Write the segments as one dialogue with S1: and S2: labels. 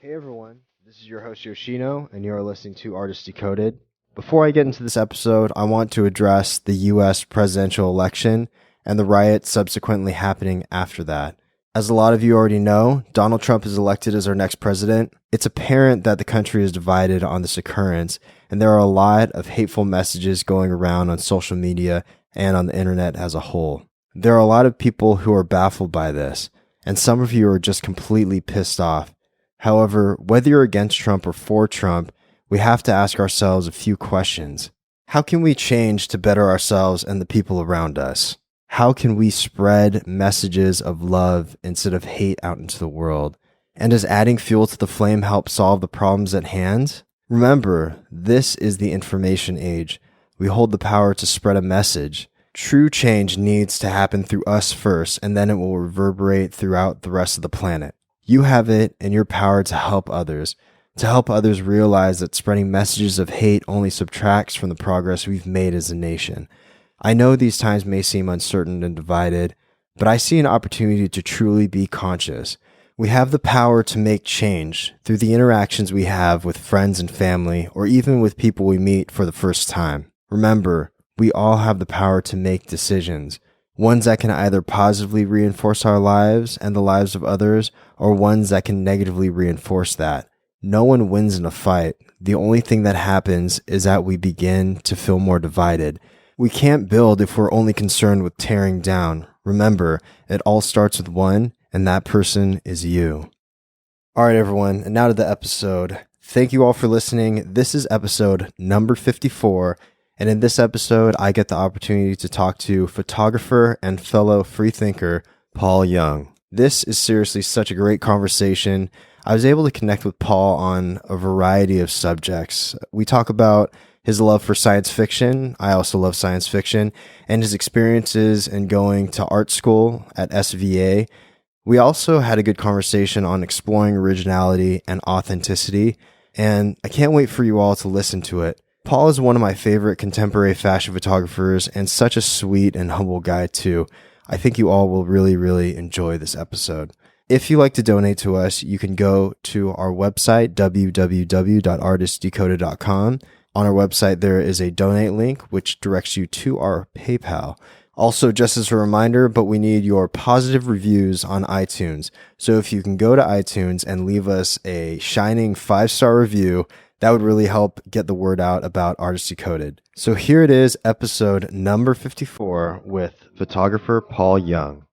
S1: Hey everyone, this is your host Yoshino, and you are listening to Artist Decoded. Before I get into this episode, I want to address the US presidential election and the riots subsequently happening after that. As a lot of you already know, Donald Trump is elected as our next president. It's apparent that the country is divided on this occurrence, and there are a lot of hateful messages going around on social media and on the internet as a whole. There are a lot of people who are baffled by this, and some of you are just completely pissed off. However, whether you're against Trump or for Trump, we have to ask ourselves a few questions. How can we change to better ourselves and the people around us? How can we spread messages of love instead of hate out into the world? And does adding fuel to the flame help solve the problems at hand? Remember, this is the information age. We hold the power to spread a message. True change needs to happen through us first, and then it will reverberate throughout the rest of the planet. You have it in your power to help others realize that spreading messages of hate only subtracts from the progress we've made as a nation. I know these times may seem uncertain and divided, but I see an opportunity to truly be conscious. We have the power to make change through the interactions we have with friends and family, or even with people we meet for the first time. Remember, we all have the power to make decisions. Ones that can either positively reinforce our lives and the lives of others, or ones that can negatively reinforce that. No one wins in a fight. The only thing that happens is that we begin to feel more divided. We can't build if we're only concerned with tearing down. Remember, it all starts with one, and that person is you. All right, everyone, and now to the episode. Thank you all for listening. This is episode number 54. And in this episode, I get the opportunity to talk to photographer and fellow freethinker, Paul Jung. This is seriously such a great conversation. I was able to connect with Paul on a variety of subjects. We talk about his love for science fiction. I also love science fiction, and his experiences in going to art school at SVA. We also had a good conversation on exploring originality and authenticity, and I can't wait for you all to listen to it. Paul is one of my favorite contemporary fashion photographers and such a sweet and humble guy too. I think you all will really, really enjoy this episode. If you like to donate to us, you can go to our website, www.artistdecoded.com. On our website, there is a donate link, which directs you to our PayPal. Also, just as a reminder, but we need your positive reviews on iTunes. So if you can go to iTunes and leave us a shining 5-star review, that would really help get the word out about Artist Decoded. So here it is, episode number 54 with photographer Paul Jung.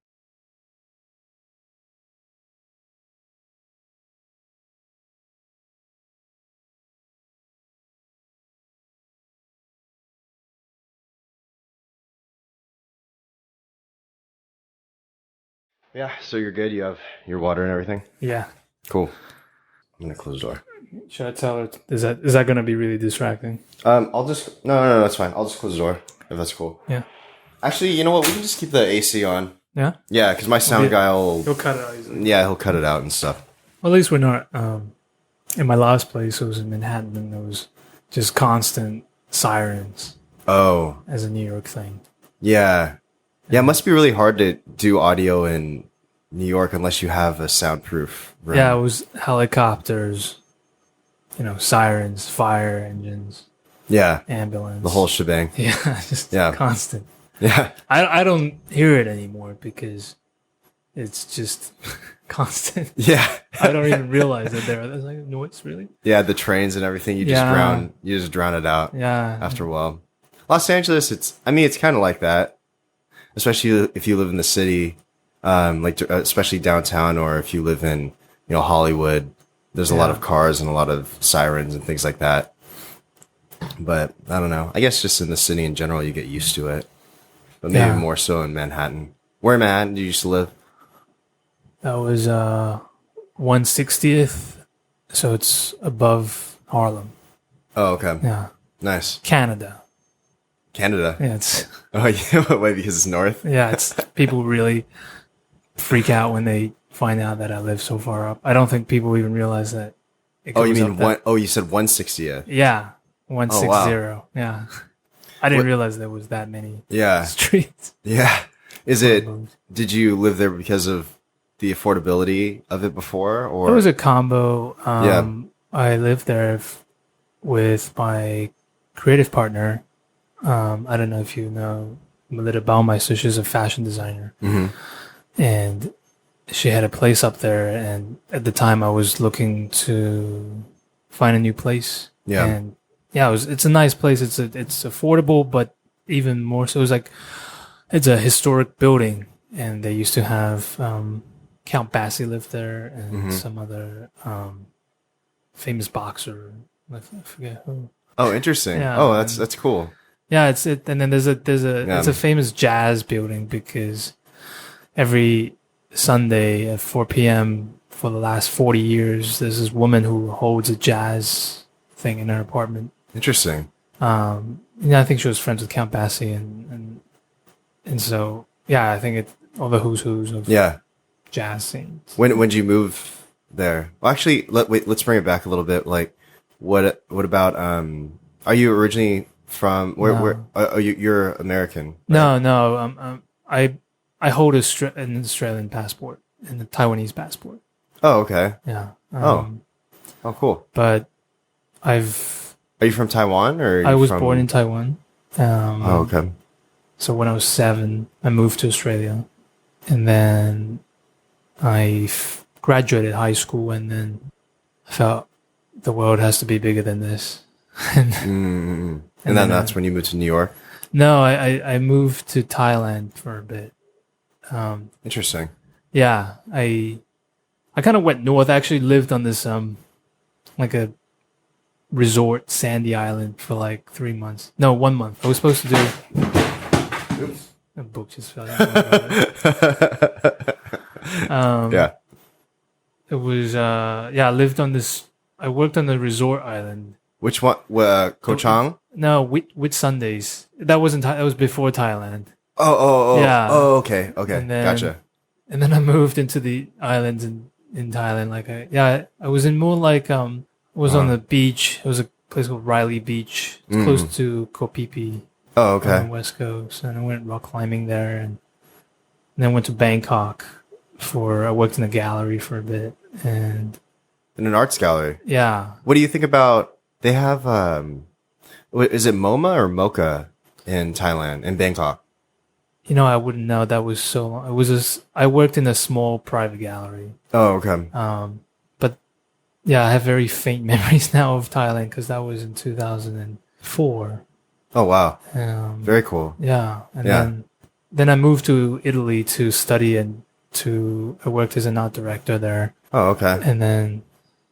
S1: Yeah, so you're good? You have your water and everything?
S2: Yeah.
S1: Cool. I'm going to close the door.
S2: Should I tell her? Is that going to be really distracting?
S1: I'll just... No, that's fine. I'll just close the door, if that's cool.
S2: Yeah.
S1: Actually, you know what? We can just keep the AC on.
S2: Yeah?
S1: Yeah, because my sound guy will...
S2: He'll cut it out easily.
S1: Yeah, he'll cut it out and stuff.
S2: Well, at least we're not... in my last place, it was in Manhattan, and there was just constant sirens.
S1: Oh.
S2: As a New York thing.
S1: Yeah. Yeah, it must be really hard to do audio in New York unless you have a soundproof room.
S2: Yeah, it was helicopters, sirens, fire engines.
S1: Yeah.
S2: Ambulance.
S1: The whole shebang.
S2: Yeah, just constant.
S1: Yeah.
S2: I don't hear it anymore because it's just constant.
S1: Yeah.
S2: I don't even realize that there's like noise, really.
S1: Yeah, the trains and everything, you just drown it out.
S2: Yeah.
S1: After a while. Los Angeles, it's kind of like that. Especially if you live in the city, especially downtown, or if you live in, Hollywood, there's a lot of cars and a lot of sirens and things like that. But I don't know. I guess just in the city in general, you get used to it. But maybe more so in Manhattan. Where in Manhattan do you used to live?
S2: That was 160th, so it's above Harlem.
S1: Oh, okay.
S2: Yeah.
S1: Nice.
S2: Canada.
S1: Yeah,
S2: it's...
S1: Oh, yeah, wait, because it's north?
S2: Yeah, it's... People really freak out when they find out that I live so far up. I don't think people even realize that it goes
S1: you mean
S2: up that.
S1: you said 160th?
S2: Yeah, 160.
S1: Oh, wow.
S2: Yeah. I didn't realize there was that many
S1: streets.
S2: Yeah.
S1: Did you live there because of the affordability of it before, or
S2: It was a combo.
S1: Yeah.
S2: I lived there with my creative partner. I don't know if you know Melitta Baumeister. She's a fashion designer,
S1: Mhm.
S2: and she had a place up there. And at the time, I was looking to find a new place.
S1: Yeah.
S2: And yeah, it's a nice place. It's affordable, but even more so, it's a historic building, and they used to have Count Basie lived there, and some other famous boxer. I forget who.
S1: Oh, interesting.
S2: Yeah,
S1: Oh, that's cool.
S2: Yeah, and then there's a it's a famous jazz building because every Sunday at 4 p.m. for the last 40 years, there's this woman who holds a jazz thing in her apartment.
S1: Interesting.
S2: I think she was friends with Count Basie, and so yeah, I think all the who's of
S1: Yeah.
S2: jazz scenes.
S1: When did you move there? Well, actually, let's bring it back a little bit. Like, what about are you originally from where?
S2: No.
S1: Where? You're American.
S2: Right? No. I hold an Australian passport and a Taiwanese passport.
S1: Oh, okay.
S2: Yeah.
S1: Oh, cool.
S2: But
S1: Are you from Taiwan or?
S2: I was born in Taiwan.
S1: Oh, okay.
S2: So when I was 7, I moved to Australia, and then I graduated high school, and then I felt the world has to be bigger than this.
S1: And then that's when you moved to New York.
S2: No, I moved to Thailand for a bit.
S1: Interesting.
S2: Yeah, I kind of went north. I actually lived on this like a resort sandy island for like 3 months. No, 1 month. I was supposed to do.
S1: Oops.
S2: A book just fell.
S1: Yeah.
S2: It was I lived on this. I worked on the resort island.
S1: Which one? Koh Chang?
S2: No, with Sundays. That wasn't. That was before Thailand.
S1: Oh.
S2: Yeah.
S1: Oh, okay.
S2: And then,
S1: Gotcha.
S2: And then I moved into the islands in Thailand. Like I was in more like I was on the beach. It was a place called Riley Beach. It's close to Koh Phi Phi.
S1: Oh, okay.
S2: On the West Coast, and I went rock climbing there, and then went to Bangkok I worked in a gallery for a bit, and
S1: In an arts gallery.
S2: yeah.
S1: What do you think about? They have is it MoMA or Mocha in Thailand, in Bangkok?
S2: I wouldn't know. That was so long. I worked in a small private gallery.
S1: Oh, okay.
S2: But yeah, I have very faint memories now of Thailand because that was in 2004.
S1: Oh, wow. Very cool.
S2: Yeah, and then I moved to Italy to study I worked as an art director there.
S1: Oh, okay.
S2: And then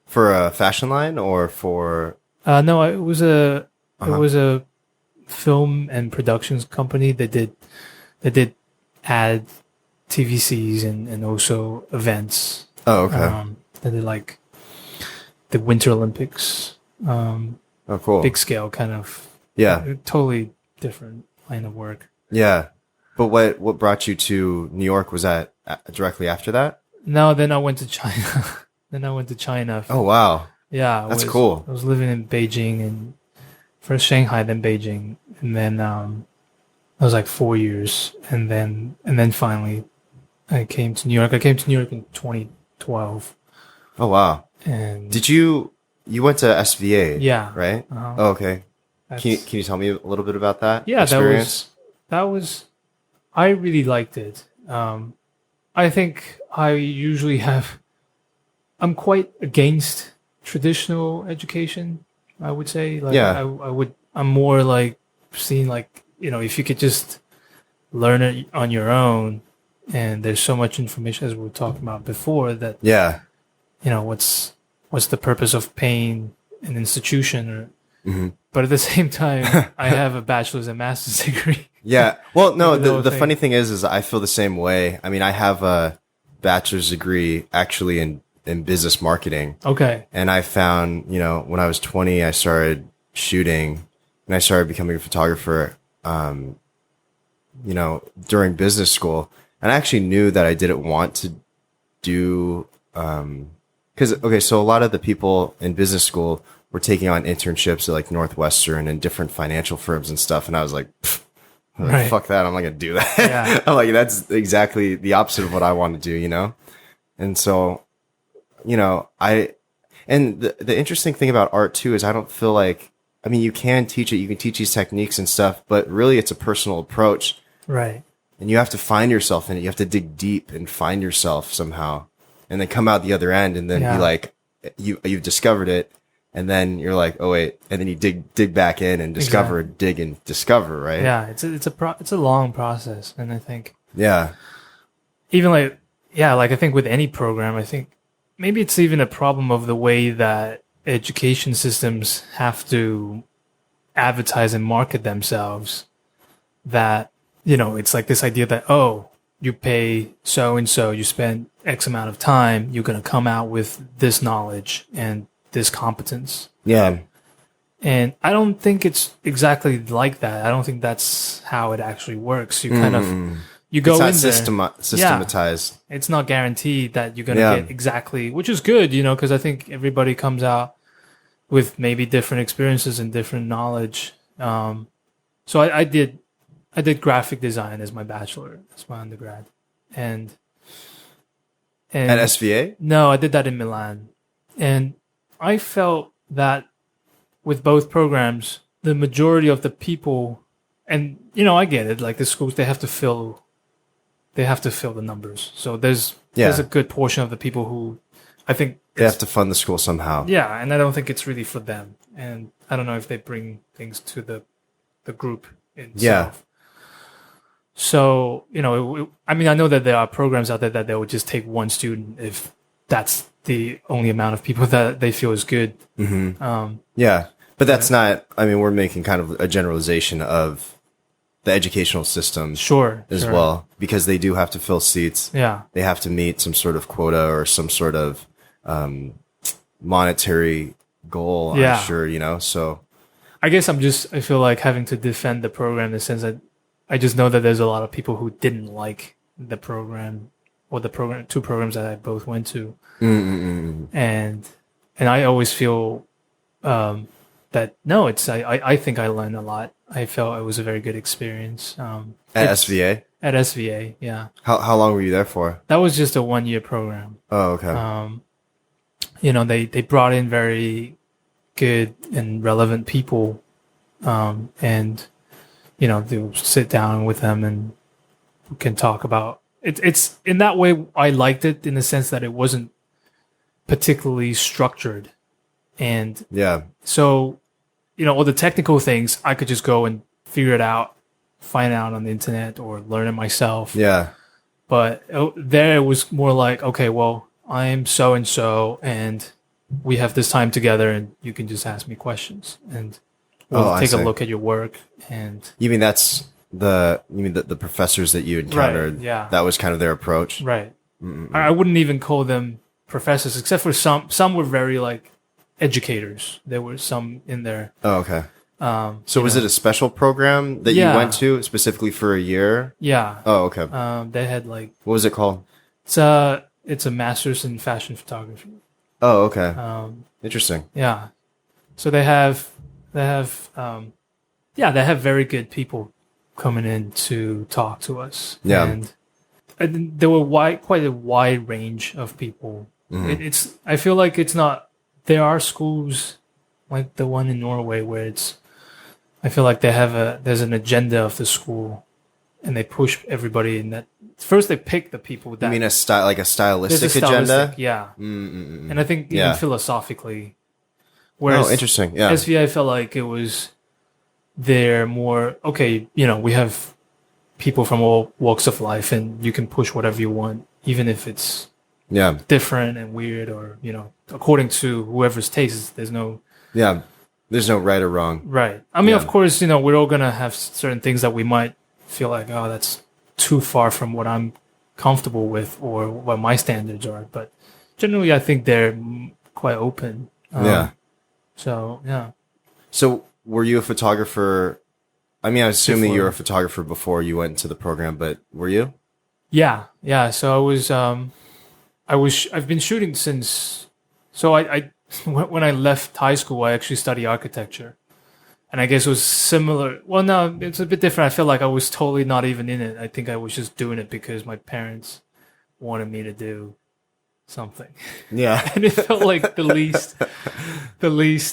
S1: For a fashion line or for?
S2: no, it was a film and productions company that did ad TVCs and also events.
S1: Oh, okay.
S2: They did like the Winter Olympics.
S1: Oh, cool.
S2: Big scale kind of.
S1: Yeah.
S2: Totally different line of work.
S1: Yeah. But what brought you to New York? Was that directly after that?
S2: No, then I went to China. China.
S1: Oh, wow.
S2: Yeah.
S1: That's cool.
S2: I was living in Beijing, and first Shanghai, then Beijing. And then I was like 4 years. And then finally I came to New York. I came to New York in 2012.
S1: Oh, wow.
S2: And
S1: Did you went to SVA?
S2: Yeah.
S1: Right?
S2: Uh-huh.
S1: Oh, okay. Can you tell me a little bit about that?
S2: Yeah,
S1: experience?
S2: that was I really liked it. I think I'm quite against traditional education, I would say. Like
S1: Yeah.
S2: I'm more like seeing like, if you could just learn it on your own, and there's so much information as we were talking about before that
S1: Yeah.
S2: what's the purpose of paying an institution or
S1: Mhm.
S2: but at the same time I have a bachelor's and master's degree.
S1: Yeah. Well, no,
S2: The whole
S1: the
S2: thing.
S1: funny thing is I feel the same way. I mean, I have a bachelor's degree actually in business marketing.
S2: Okay.
S1: And I found, when I was 20, I started shooting and I started becoming a photographer, during business school. And I actually knew that I didn't want to do, so a lot of the people in business school were taking on internships at like Northwestern and different financial firms and stuff. And I was like,
S2: Right.
S1: fuck that. I'm not going to do that.
S2: Yeah.
S1: I'm like, that's exactly the opposite of what I want to do, And so, and the interesting thing about art too is I don't feel like, I mean, you can teach it, you can teach these techniques and stuff, but really it's a personal approach.
S2: Right.
S1: And you have to find yourself in it. You have to dig deep and find yourself somehow, and then come out the other end and then be like, you've discovered it. And then you're like, oh wait, and then you dig back in and discover, dig and discover, right?
S2: Yeah, it's a long process, and I think even like I think with any program, I think maybe it's even a problem of the way that education systems have to advertise and market themselves. That it's like this idea that you pay so and so, you spend X amount of time, you're gonna come out with this knowledge and this competence.
S1: Yeah.
S2: And I don't think it's exactly like that. I don't think that's how it actually works. You kind of, you go in there.
S1: Systematized.
S2: Yeah, it's not guaranteed that you're going to get exactly, which is good, because I think everybody comes out with maybe different experiences and different knowledge. So I did graphic design as my bachelor, as my undergrad. And
S1: at SVA?
S2: No, I did that in Milan. And I felt that with both programs, the majority of the people, and I get it, like the schools, they have to fill the numbers. So there's a good portion of the people who I think
S1: they have to fund the school somehow.
S2: Yeah, and I don't think it's really for them. And I don't know if they bring things to the group itself. Yeah. So, I mean, I know that there are programs out there that they would just take one student if that's the only amount of people that they feel is good.
S1: Mm-hmm. But that's not, I mean, we're making kind of a generalization of the educational system as well, because they do have to fill seats.
S2: Yeah.
S1: They have to meet some sort of quota or some sort of monetary goal, I'm sure, so.
S2: I guess I feel like having to defend the program in the sense that I just know that there's a lot of people who didn't like the program or the two programs that I both went to.
S1: Mm-mm.
S2: And I always feel that no, I think I learned a lot. I felt it was a very good experience.
S1: At SVA?
S2: At SVA, yeah.
S1: How long were you there for?
S2: That was just a 1-year program.
S1: Oh, okay.
S2: They brought in very good and relevant people, and they'll sit down with them and we can talk about it's in that way. I liked it in the sense that it wasn't particularly structured, and so all the technical things I could just go and figure it out, find out on the internet or learn it myself. But there it was more like, okay, well, I'm so and so, and we have this time together, and you can just ask me questions, and we'll take a look at your work. And
S1: you mean the professors that you encountered?
S2: Right, yeah,
S1: that was kind of their approach,
S2: right? I wouldn't even call them professors, except for some were very like educators. There were some in there.
S1: Oh, okay. So was it a special program that you went to specifically for a year?
S2: Yeah.
S1: Oh, okay.
S2: They had like,
S1: what was it called?
S2: It's a master's in fashion photography.
S1: Oh, okay. Interesting.
S2: Yeah. So they have very good people coming in to talk to us.
S1: Yeah.
S2: And there were quite a wide range of people. Mm-hmm. I feel like it's not, there are schools like the one in Norway where I feel like there's an agenda of the school and they push everybody in that. First they pick the people that.
S1: You mean a stylistic agenda?
S2: Yeah.
S1: Mm-mm-mm.
S2: And I think even philosophically. Whereas
S1: interesting. Yeah.
S2: SVI felt like it was, they're more, okay, we have people from all walks of life and you can push whatever you want, even if it's different and weird or, according to whoever's taste, there's no
S1: right or wrong.
S2: Right. I mean, of course, we're all going to have certain things that we might feel like, oh, that's too far from what I'm comfortable with or what my standards are. But generally, I think they're quite open. So, yeah. So,
S1: were you a photographer? I mean, I was assuming you were a photographer before you went into the program, but were you?
S2: Yeah. So I've been shooting since, when I left high school, I actually studied architecture. And I guess it was similar. Well, no, it's a bit different. I feel like I was totally not even in it. I think I was just doing it because my parents wanted me to do something.
S1: Yeah.
S2: And it felt like the least,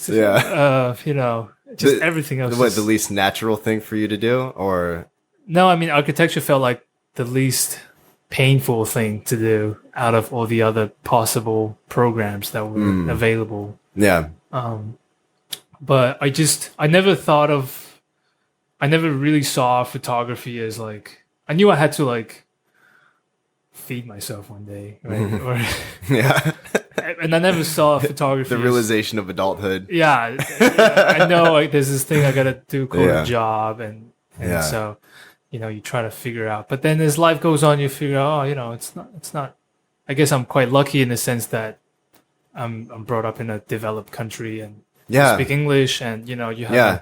S1: Yeah.
S2: just everything else.
S1: What, the least natural thing for you to do? Or
S2: No, I mean, architecture felt like the least painful thing to do out of all the other possible programs that were available.
S1: yeah.
S2: But I never really saw photography as like, I knew I had to like feed myself one day, right? Or,
S1: Yeah.
S2: and I never saw photography.
S1: The realization of adulthood.
S2: Yeah, I know like, there's this thing I gotta do called
S1: Yeah.
S2: a job, and
S1: Yeah.
S2: so you try to figure out. But then as life goes on, you figure out, it's not. I guess I'm quite lucky in the sense that I'm brought up in a developed country and
S1: Yeah.
S2: speak English, and you have
S1: Yeah.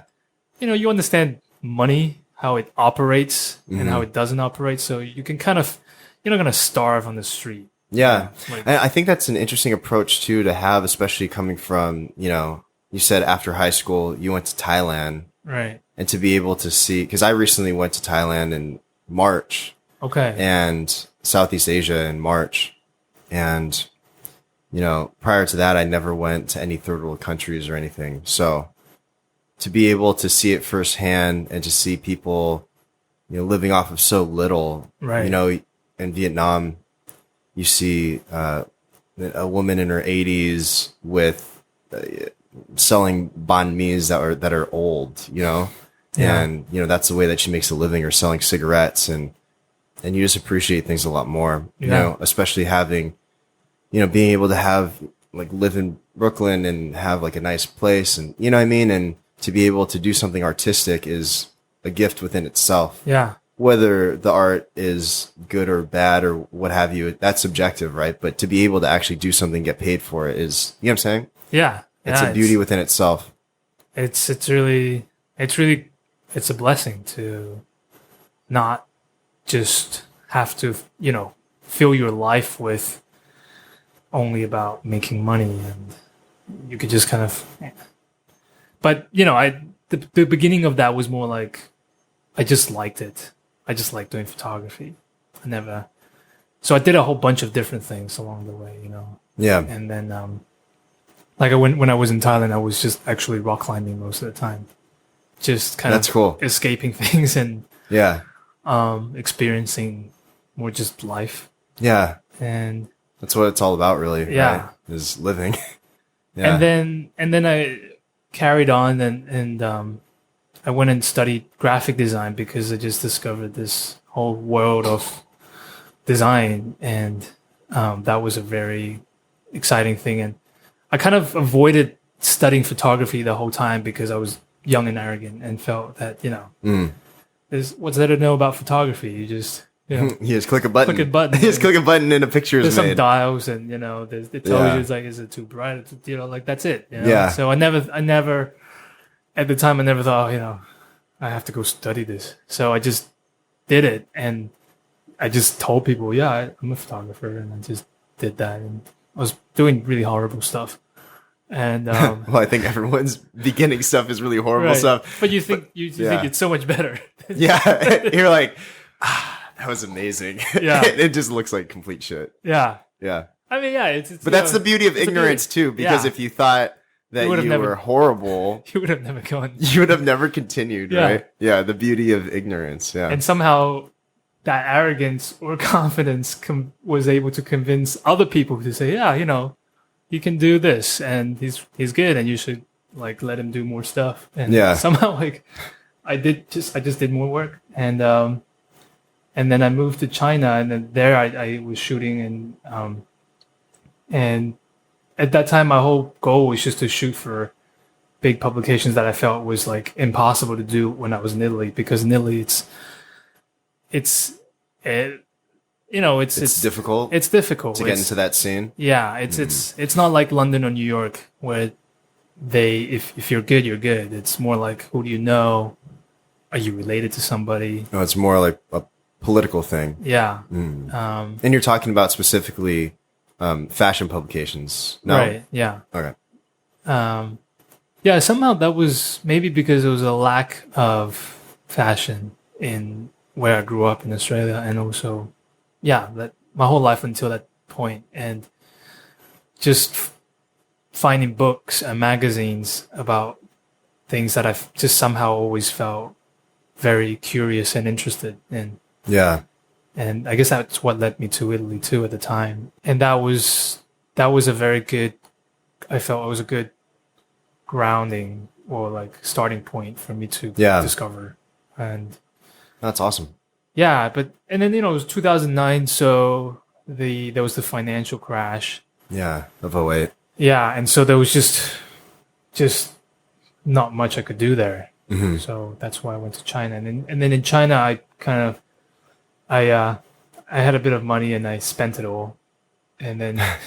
S2: you understand money, how it operates and how it doesn't operate, so you can kind of you're not gonna starve on the street.
S1: Yeah.
S2: Like,
S1: And I think that's an interesting approach too to have, especially coming from, you said after high school, you went to Thailand,
S2: right.
S1: and to be able to see, cause I recently went to Thailand in March
S2: Okay.
S1: and Southeast Asia in March. And, prior to that, I never went to any third world countries or anything. So to be able to see it firsthand and to see people, living off of so little,
S2: Right.
S1: In Vietnam, you see, a woman in her 80s with selling banh mi's that are old,
S2: Yeah.
S1: and that's the way that she makes a living, or selling cigarettes, and you just appreciate things a lot more,
S2: Yeah.
S1: especially having, being able to have like live in Brooklyn and have like a nice place, and you know what I mean, and to be able to do something artistic is a gift within itself.
S2: Yeah.
S1: Whether the art is good or bad or what have you, that's subjective, right? But to be able to actually do something, get paid for it is, you know what I'm saying?
S2: Yeah.
S1: It's a beauty within itself.
S2: It's really it's a blessing to not just have to fill your life with only about making money, and you could just kind of. But the beginning of that was more like I just liked it. I just liked doing photography. So I did a whole bunch of different things along the way,
S1: Yeah.
S2: and then like when I was in Thailand, I was just actually rock climbing most of the time, just kind
S1: That's
S2: of
S1: cool.
S2: escaping things and
S1: Yeah.
S2: experiencing more just life.
S1: Yeah.
S2: And
S1: That's what it's all about, really.
S2: Yeah.
S1: Right? Is living. Yeah.
S2: and then I carried on and I went and studied graphic design because I just discovered this whole world of design, and that was a very exciting thing. And I kind of avoided studying photography the whole time because I was young and arrogant and felt that there's what's there to know about photography? You just
S1: You just click a button.
S2: click a button.
S1: You just click a button and a picture
S2: There's
S1: is
S2: some
S1: made.
S2: dials, and it tells
S1: Yeah.
S2: you, it's like, is it too bright? Like that's it.
S1: Yeah.
S2: So I never at the time I never thought, I have to go study this. So I just did it, and I just told people, yeah, I'm a photographer, and I just did that, and I was doing really horrible stuff. And
S1: Well, I think everyone's beginning stuff is really horrible
S2: right.
S1: stuff.
S2: But you think you
S1: yeah.
S2: think it's so much better.
S1: Yeah. You're like, that was amazing.
S2: Yeah.
S1: It just looks like complete shit.
S2: Yeah.
S1: Yeah.
S2: I mean, yeah, it's
S1: But that's the beauty of
S2: it's the
S1: ignorance
S2: beauty.
S1: too, because
S2: Yeah.
S1: if you thought that
S2: would've
S1: you
S2: never-
S1: were horrible,
S2: you would have never gone.
S1: you would have never continued,
S2: Yeah.
S1: right? Yeah, the beauty of ignorance. Yeah.
S2: And somehow that arrogance or confidence was able to convince other people to say, yeah, you can do this, and he's good, and you should like let him do more stuff. And
S1: Yeah.
S2: somehow like I just did more work, and then I moved to China, and then there I was shooting, and at that time my whole goal was just to shoot for big publications that I felt was like impossible to do when I was in Italy, because in Italy it's
S1: difficult
S2: It's difficult
S1: to get into that scene.
S2: Yeah, it's not like London or New York where if you're good, you're good. It's more like, who do you know? Are you related to somebody?
S1: No, it's more like a political thing.
S2: Yeah.
S1: And you're talking about specifically fashion publications. No?
S2: Right. Yeah.
S1: Okay.
S2: Yeah. Somehow that was maybe because there was a lack of fashion in where I grew up in Australia, and also, yeah, that my whole life until that point. And just finding books and magazines about things that I've just somehow always felt very curious and interested in.
S1: Yeah.
S2: And I guess that's what led me to Italy too at the time. And that was a very good, I felt it was a good grounding or like starting point for me to discover. And
S1: that's awesome.
S2: Yeah, and then, it was 2009, so there was the financial crash.
S1: Yeah, of 2008.
S2: Yeah, and so there was just not much I could do there.
S1: Mm-hmm.
S2: So that's why I went to China. And then in China, I had a bit of money and I spent it all. And then, I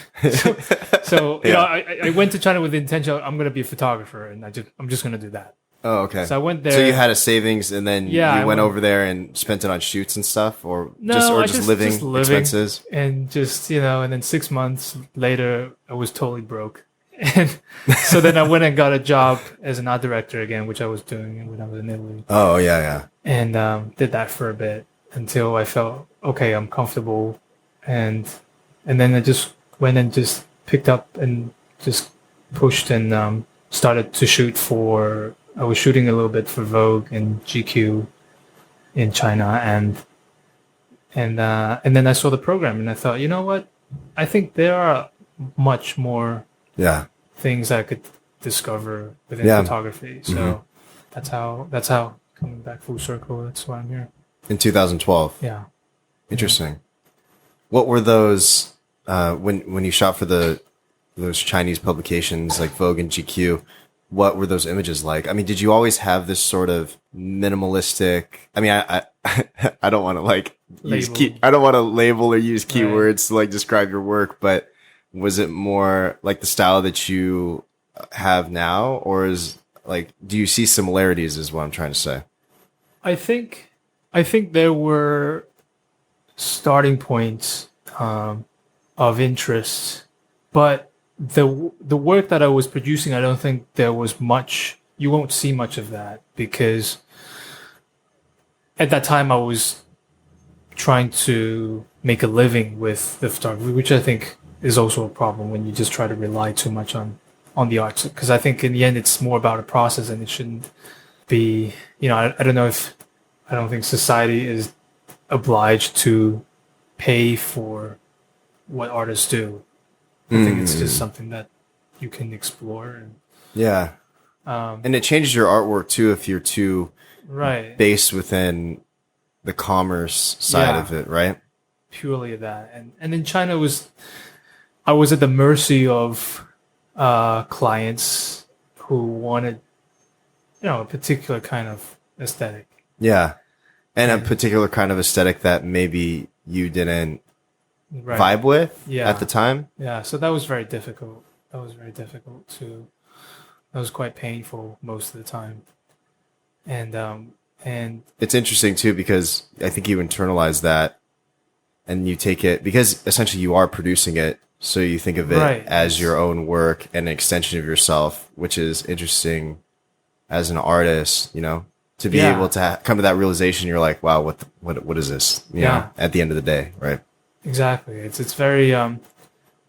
S2: went to China with the intention I'm going to be a photographer, and I'm just going to do that.
S1: Oh, okay.
S2: So I went there.
S1: So you had a savings, and then you went over there and spent it on shoots and stuff, or just living expenses,
S2: and and then 6 months later, I was totally broke, and so then I went and got a job as an art director again, which I was doing when I was in Italy.
S1: Oh yeah.
S2: And did that for a bit until I felt okay, I'm comfortable, and then I just went and just picked up and just pushed and started to shoot for. I was shooting a little bit for Vogue and GQ in China, and then I saw the program and I thought, you know what? I think there are much more things I could discover within photography. So that's how coming back full circle. That's why I'm here.
S1: In 2012.
S2: Yeah.
S1: Interesting. Yeah. What were those when you shot for those Chinese publications like Vogue and GQ? What were those images like? I mean, did you always have this sort of minimalistic? I mean, I don't want to I don't want to label or use keywords to like describe your work, but was it more like the style that you have now, or do you see similarities? Is what I'm trying to say. I
S2: think there were starting points of interest, but the work that I was producing, I don't think there was much. You won't see much of that because at that time I was trying to make a living with the photography, which I think is also a problem when you just try to rely too much on the arts. Because I think in the end it's more about a process, and it shouldn't be. I don't think society is obliged to pay for what artists do. I think it's just something that you can explore. And it changes your artwork too if you're too based within the commerce side of it, right? Purely that. And in China, I was at the mercy of clients who wanted, a particular kind of aesthetic. Yeah. And a particular kind of aesthetic that maybe you didn't vibe with at the time. Yeah, so that was very difficult. That was quite painful most of the time. And it's interesting too, because I think you internalize that and you take it, because essentially you are producing it. So you think of it as your own work and an extension of yourself, which is interesting as an artist, to be able to come to that realization. You're like, wow, what is this? You know, at the end of the day, right? Exactly. It's very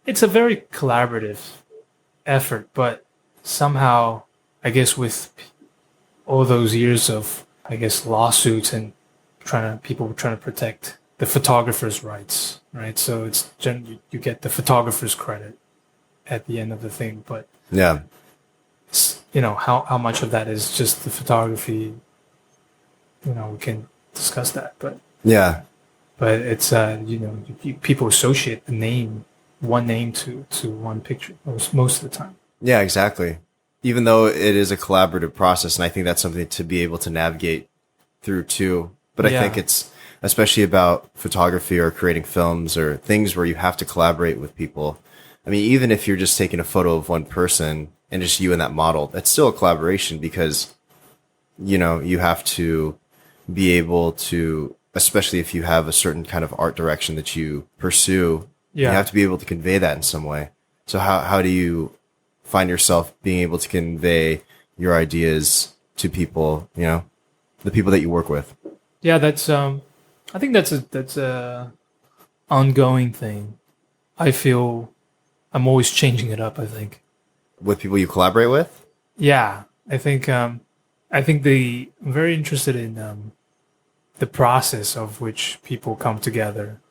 S2: it's a very collaborative effort, but somehow I guess with all those years of lawsuits and people trying to protect the photographer's rights, right? So it's you get the photographer's credit at the end of the thing, but how much of that is just the photography? We can discuss that, but But it's people associate one name to one picture most of the time. Yeah, exactly. Even though it is a collaborative process, and I think that's something to be able to navigate through too. But I think it's especially about photography or creating films or things where you have to collaborate with people. I mean, even if you're just taking a photo of one person and just you and that model, that's still a collaboration, because you have to be able to, especially if you have a certain kind of art direction that you pursue, you have to be able to convey that in some way. So how do you find yourself being able to convey your ideas to people, the people that you work with? Yeah, that's I think that's a ongoing thing. I feel I'm always changing it up, I think.
S1: With people you collaborate with?
S2: Yeah, I think I'm very interested in the process of which people come together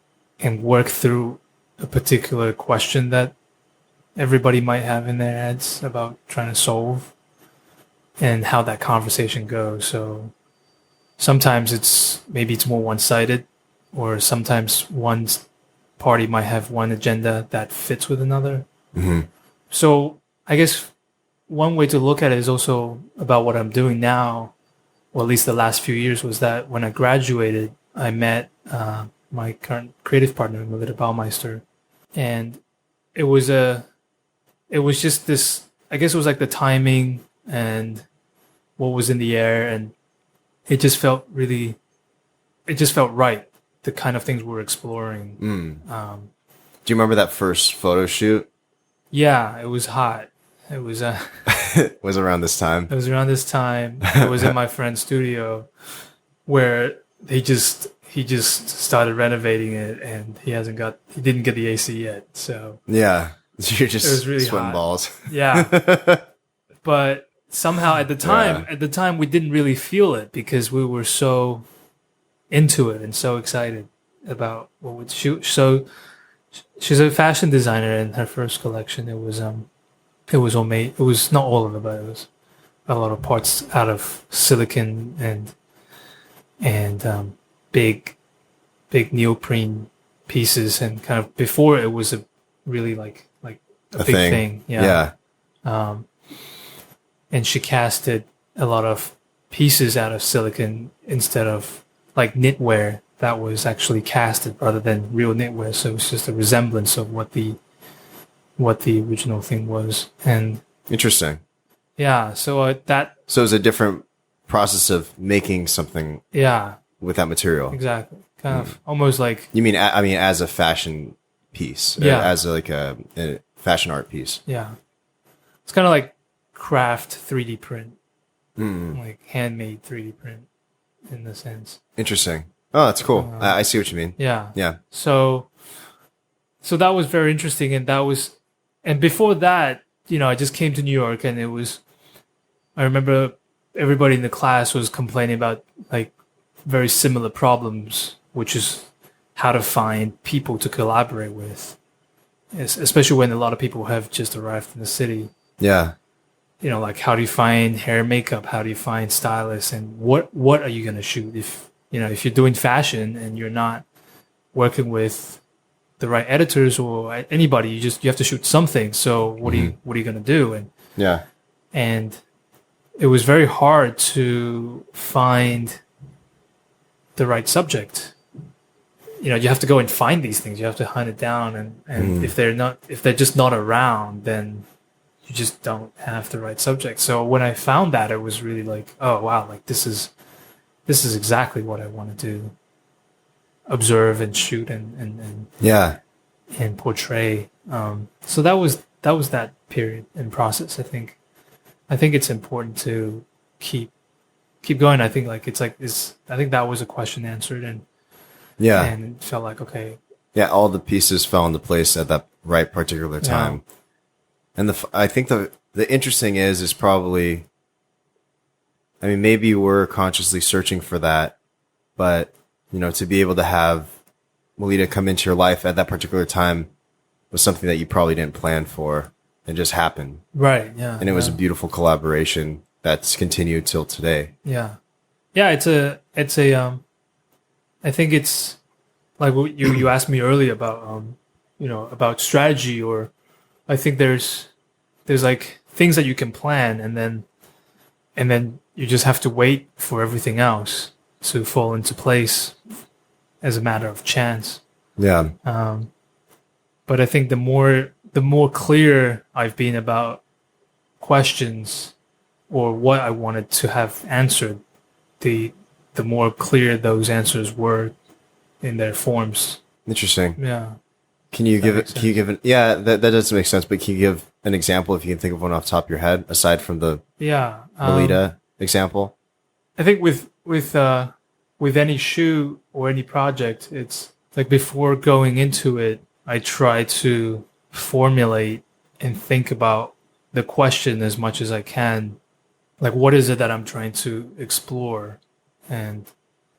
S2: and work through a particular question that everybody might have in their heads about trying to solve, and how that conversation goes. So sometimes it's more one-sided, or sometimes one party might have one agenda that fits with another.
S1: Mm-hmm.
S2: So I guess one way to look at it is also about what I'm doing now, or at least the last few years, was that when I graduated, I met my current creative partner, Melitta Baumeister, and it was just this, I guess it was like the timing and what was in the air, and it just felt right, the kind of things we're exploring.
S1: Do you remember that first photo shoot?
S2: Yeah, it was hot. It was
S1: Was around this time.
S2: It was around this time. It was in my friend's studio, where he just started renovating it, and he didn't get the AC yet. So
S1: yeah, you're just
S2: it was really
S1: sweating
S2: hot.
S1: balls.
S2: Yeah, but somehow at the time we didn't really feel it, because we were so into it and so excited about what we'd shoot. So she's a fashion designer, and her first collection, it was all made. It was not all of it, but it was a lot of parts out of silicon and big neoprene pieces, and kind of before it was a really like a big thing. Yeah. And she casted a lot of pieces out of silicon instead of like knitwear that was actually casted, rather than real knitwear. So it was just a resemblance of what the original thing was. And
S1: interesting.
S2: Yeah, so
S1: so it was a different process of making something.
S2: Yeah,
S1: with that material.
S2: Exactly. Kind of almost like.
S1: You mean? I mean, as a fashion piece.
S2: Yeah.
S1: As a fashion art piece.
S2: Yeah. It's kind of like craft 3D print, like handmade 3D print, in the sense.
S1: Interesting. Oh, that's cool. I see what you mean.
S2: Yeah.
S1: Yeah.
S2: So that was very interesting, and before that, I just came to New York, and I remember everybody in the class was complaining about like very similar problems, which is how to find people to collaborate with, especially when a lot of people have just arrived in the city.
S1: Yeah.
S2: Like, how do you find hair and makeup? How do you find stylists? And what are you going to shoot? If you're doing fashion and you're not working with the right editors or anybody, you have to shoot something. So what are you going to do? And it was very hard to find the right subject. You have to go and find these things. You have to hunt it down, and if they're just not around, then you just don't have the right subject. So when I found that, it was really like, oh wow, like this is exactly what I want to do. Observe and shoot and portray. So that was that period and process. I think it's important to keep going. I think I think that was a question answered, and it felt like, okay.
S1: Yeah, all the pieces fell into place at that right particular time. Yeah. And I think the interesting is probably, I mean, maybe you were consciously searching for that, but to be able to have Melitta come into your life at that particular time was something that you probably didn't plan for. It just happened.
S2: Right. Yeah.
S1: And it was a beautiful collaboration that's continued till today.
S2: Yeah. Yeah. It's a, I think it's like what you asked me earlier about, about strategy, or I think there's like things that you can plan, and then you just have to wait for everything else to fall into place as a matter of chance.
S1: Yeah.
S2: But I think the more clear I've been about questions or what I wanted to have answered, the more clear those answers were in their forms.
S1: Interesting.
S2: Yeah.
S1: Can you give that does make sense, but can you give an example if you can think of one off the top of your head, aside from the Melitta example?
S2: I think with any shoot or any project, it's like before going into it, I try to formulate and think about the question as much as I can. Like, what is it that I'm trying to explore? And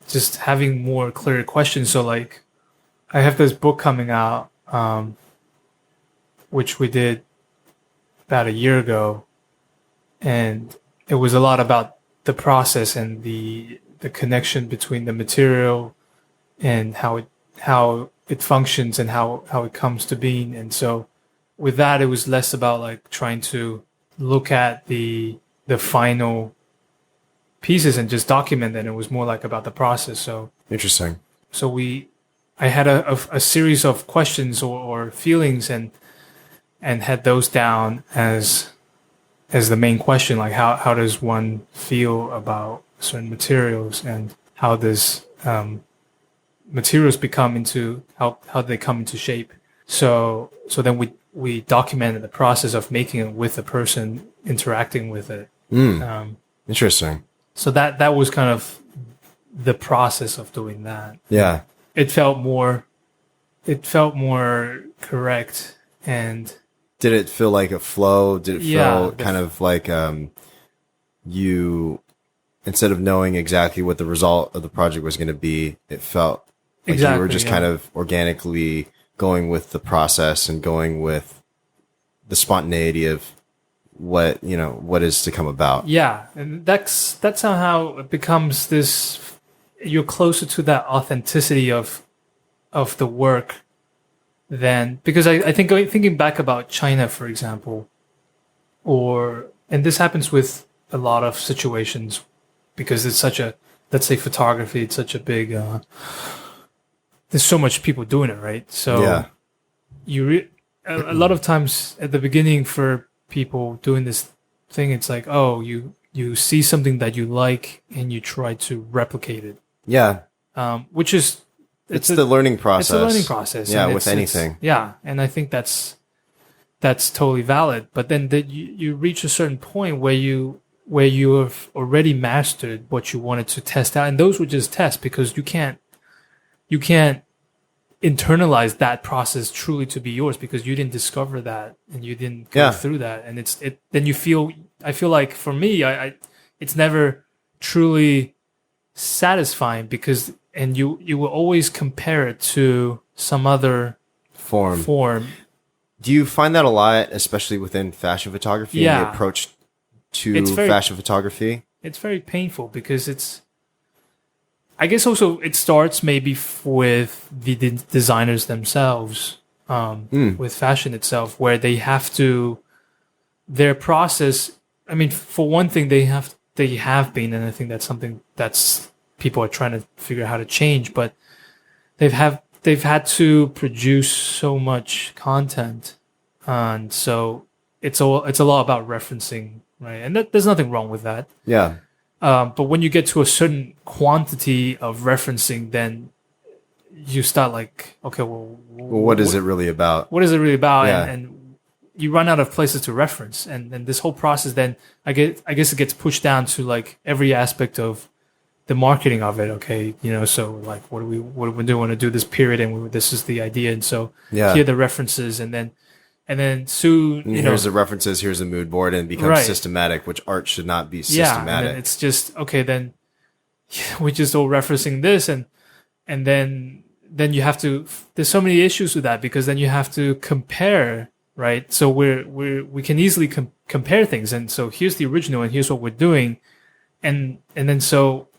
S2: just having more clear questions. So, like, I have this book coming out, which we did about a year ago. And it was a lot about the process and the connection between the material and how it functions and how it comes to being. And so with that, it was less about like trying to look at the final pieces and just document them. It was more like about the process. So
S1: Interesting.
S2: So I had a series of questions or feelings and had those down as the main question, like how does one feel about certain materials and how does materials become into how they come into shape. So then we documented the process of making it with the person interacting with it.
S1: Interesting.
S2: So that was kind of the process of doing that.
S1: Yeah.
S2: It felt more correct. And
S1: did it feel like a flow? Did it feel kind of like you, instead of knowing exactly what the result of the project was going to be, it felt like you were just kind of organically going with the process and going with the spontaneity of what is to come about.
S2: Yeah. And that's how it becomes this, you're closer to that authenticity of the work than, because I think thinking back about China, for example, and this happens with a lot of situations because it's such a, let's say photography, it's such a big, there's so much people doing it, right? So a lot of times at the beginning for people doing this thing, it's like, oh, you see something that you like and you try to replicate it.
S1: Yeah.
S2: Which is,
S1: it's the learning process.
S2: It's a learning process.
S1: Yeah, with anything.
S2: Yeah, and I think that's totally valid. But then you reach a certain point where you have already mastered what you wanted to test out, and those were just tests because you can't internalize that process truly to be yours because you didn't discover that and you didn't go through that, and then I feel like for me, it's never truly satisfying because. And you will always compare it to some other form.
S1: Do you find that a lot, especially within fashion photography and the approach to fashion photography? It's
S2: very painful because I guess also it starts maybe with the designers themselves, with fashion itself, where they have to, their process, I mean, for one thing, they have been, and I think that's something that's, people are trying to figure out how to change, but they've had to produce so much content, and so it's a lot about referencing, right? And there's nothing wrong with that.
S1: Yeah.
S2: But when you get to a certain quantity of referencing, then you start like, okay, well,
S1: what is it really about?
S2: What is it really about?
S1: Yeah.
S2: And you run out of places to reference, and this whole process, then I guess it gets pushed down to like every aspect of the marketing of it. Okay, so like, what do we want to do this period, and this is the idea, and so here are the references, and then soon,
S1: here's the references, here's the mood board, and it becomes systematic, which art should not be systematic.
S2: Yeah, and then it's just okay. Then we're just all referencing this, and then you have to. There's so many issues with that because then you have to compare, right? So we can easily compare things, and so here's the original, and here's what we're doing, and then so.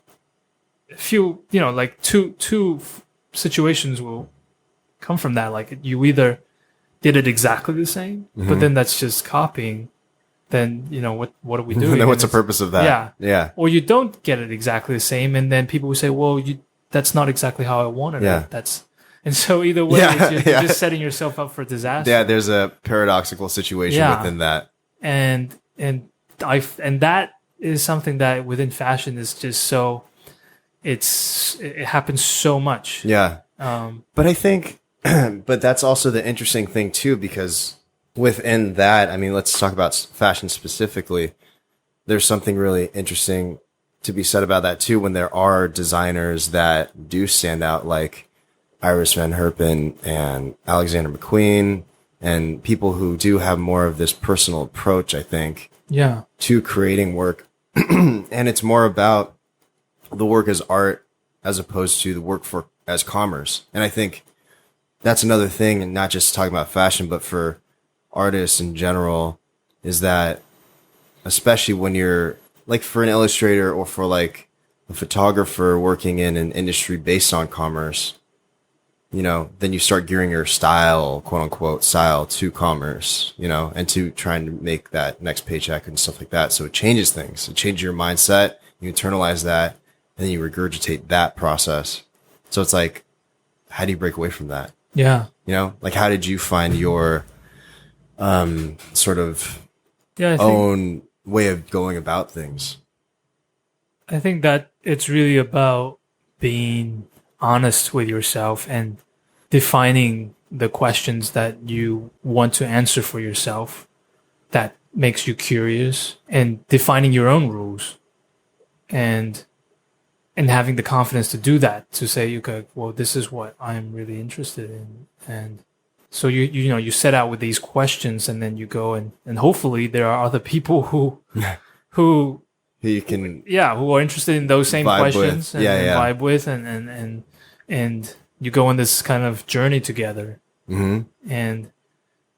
S2: Few, like two situations will come from that. Like you either did it exactly the same, but then that's just copying. Then what are we doing?
S1: Then what's the purpose of that? Yeah.
S2: Or you don't get it exactly the same, and then people will say, "Well, that's not exactly how I wanted it." And so either way, you're just setting yourself up for disaster.
S1: Yeah, there's a paradoxical situation within that,
S2: and that is something that within fashion is just so. It happens so much.
S1: Yeah. But I think, but that's also the interesting thing too, because within that, I mean, let's talk about fashion specifically. There's something really interesting to be said about that too, when there are designers that do stand out, like Iris Van Herpen and Alexander McQueen, and people who do have more of this personal approach, I think,
S2: Yeah.
S1: to creating work. And it's more about the work as art as opposed to the work as commerce. And I think that's another thing, and not just talking about fashion, but for artists in general, is that especially when you're like for an illustrator or for like a photographer working in an industry based on commerce, you know, then you start gearing your style, quote unquote, style to commerce, you know, and to trying to make that next paycheck and stuff like that. So it changes things. It changes your mindset. You internalize that, and then you regurgitate that process. So it's like, how do you break away from that?
S2: Yeah.
S1: You know, like how did you find your sort of own way of going about things?
S2: I think that it's really about being honest with yourself and defining the questions that you want to answer for yourself that makes you curious, and defining your own rules and having the confidence to do that, to say, okay, well, this is what I'm really interested in. And so you know, you set out with these questions, and then you go and hopefully there are other people who
S1: You can,
S2: who are interested in those same questions and vibe with, and you go on this kind of journey together.
S1: mm-hmm.
S2: And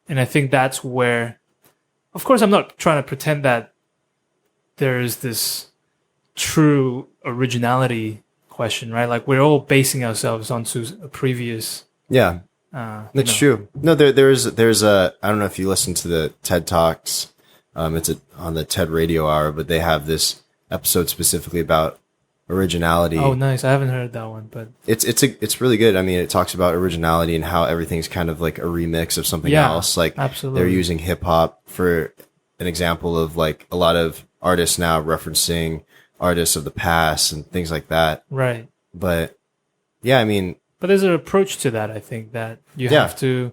S2: I think that's where, of course, I'm not trying to pretend that there is this true originality question, right? Like we're all basing ourselves onto a previous.
S1: Yeah, that's true. No, there's a, I don't know if you listen to the TED Talks. It's on the TED Radio Hour, but they have this episode specifically about originality.
S2: Oh, nice. I haven't heard that one, but
S1: it's really good. I mean, it talks about originality and how everything's kind of like a remix of something else. Like
S2: absolutely.
S1: They're using hip hop for an example of like a lot of artists now referencing artists of the past and things like that.
S2: Right.
S1: But yeah, I mean,
S2: but there's an approach to that. I think that you have to,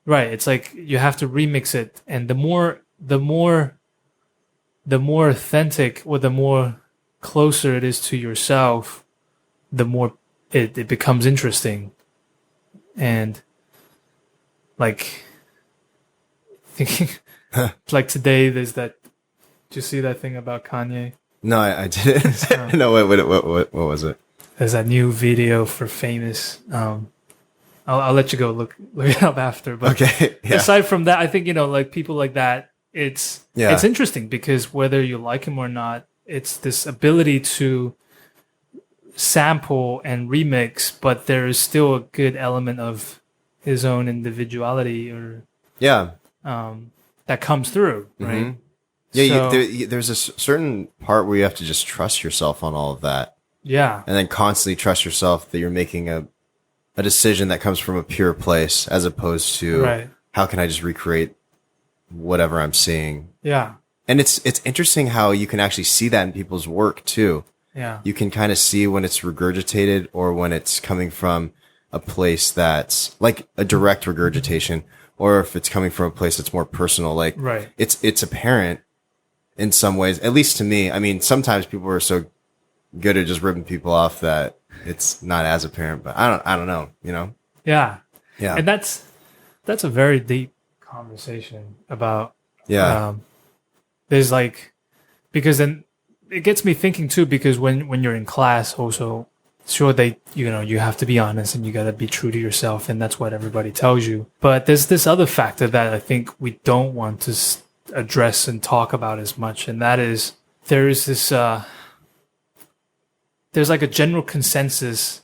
S2: right. It's like you have to remix it. And the more authentic, or the more closer it is to yourself, the more it becomes interesting. And like thinking, like today, there's that. Did you see that thing about Kanye?
S1: No, I didn't. No, what was it?
S2: There's that new video for Famous. I'll let you go look it up after. But
S1: okay, yeah.
S2: Aside from that, I think, you know, like people like that, it's interesting because whether you like him or not, it's this ability to sample and remix, but there is still a good element of his own individuality or that comes through, right?
S1: Mm-hmm. Yeah, so, there's a certain part where you have to just trust yourself on all of that.
S2: Yeah.
S1: And then constantly trust yourself that you're making a decision that comes from a pure place, as opposed to how can I just recreate whatever I'm seeing.
S2: Yeah.
S1: And it's interesting how you can actually see that in people's work too.
S2: Yeah.
S1: You can kind of see when it's regurgitated or when it's coming from a place that's like a direct regurgitation, or if it's coming from a place that's more personal. Like it's apparent in some ways, at least to me. I mean, sometimes people are so good at just ripping people off that it's not as apparent, but I don't know, you know?
S2: Yeah.
S1: Yeah.
S2: And that's a very deep conversation about, there's like, because then it gets me thinking too, because when you're in class also, sure, you have to be honest and you got to be true to yourself, and that's what everybody tells you. But there's this other factor that I think we don't want to address and talk about as much, and that is there is this there's like a general consensus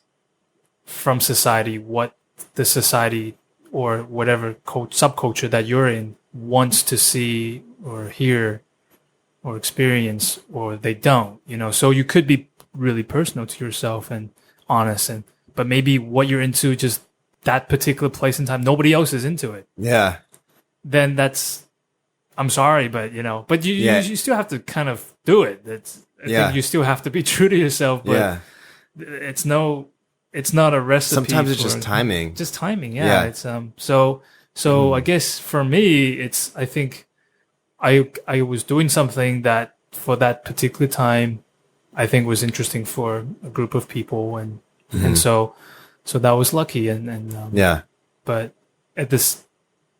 S2: from society what the society or whatever subculture that you're in wants to see or hear or experience, or they don't, you know. So you could be really personal to yourself and honest, but maybe what you're into, just that particular place and time, nobody else is into it.
S1: Yeah.
S2: Then I'm sorry, but you know, but you still have to kind of do it. I think you still have to be true to yourself, but it's not a recipe.
S1: Sometimes it's just timing.
S2: Just timing. Yeah. It's, so I guess for me, I think I was doing something that for that particular time, I think was interesting for a group of people. And so that was lucky. But at this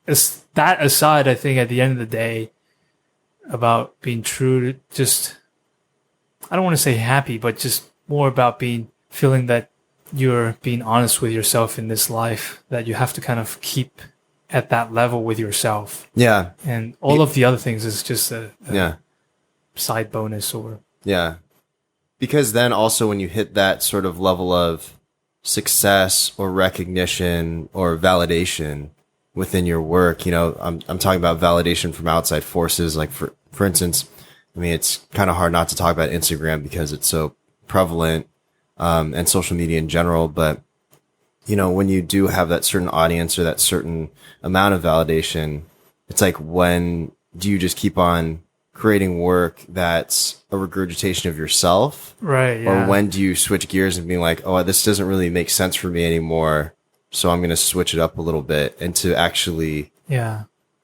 S2: that aside, I think at the end of the day, about being true to just, I don't want to say happy, but just more about feeling that you're being honest with yourself in this life, that you have to kind of keep at that level with yourself.
S1: Yeah.
S2: And all of the other things is just a
S1: Yeah.
S2: side bonus or.
S1: Yeah. Because then also when you hit that sort of level of success or recognition or validation within your work, you know, I'm talking about validation from outside forces. Like for instance, I mean, it's kind of hard not to talk about Instagram because it's so prevalent, and social media in general. But, you know, when you do have that certain audience or that certain amount of validation, it's like, when do you just keep on creating work that's a regurgitation of yourself?
S2: Right. Yeah.
S1: Or when do you switch gears and be like, oh, this doesn't really make sense for me anymore, so I'm going to switch it up a little bit, and to actually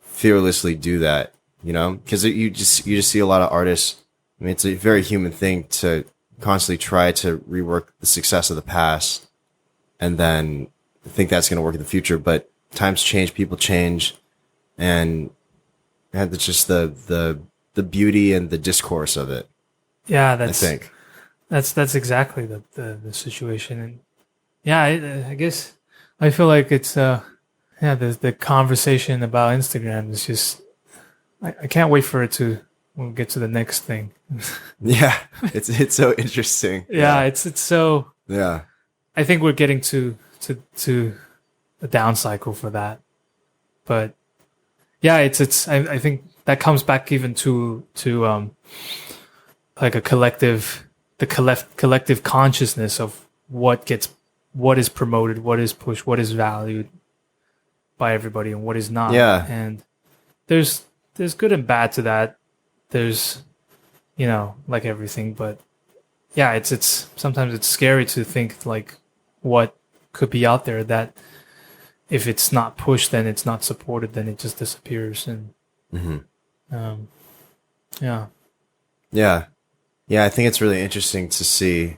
S1: fearlessly do that, you know? Because you just see a lot of artists. I mean, it's a very human thing to constantly try to rework the success of the past and then think that's going to work in the future. But times change, people change, and it's just the beauty and the discourse of it.
S2: Yeah,
S1: I think
S2: that's exactly the situation. And yeah, I guess I feel like it's the conversation about Instagram is just, I can't wait for it to, we'll get to the next thing.
S1: Yeah, it's so interesting.
S2: Yeah, it's so.
S1: Yeah,
S2: I think we're getting to a down cycle for that, but yeah, I think that comes back even to like the collective consciousness of what is promoted, what is pushed, what is valued by everybody, and what is not.
S1: Yeah,
S2: and there's good and bad to that. There's, you know, like everything, but yeah, it's sometimes it's scary to think like what could be out there that if it's not pushed, then it's not supported, then it just disappears. And yeah. I think it's really interesting to see.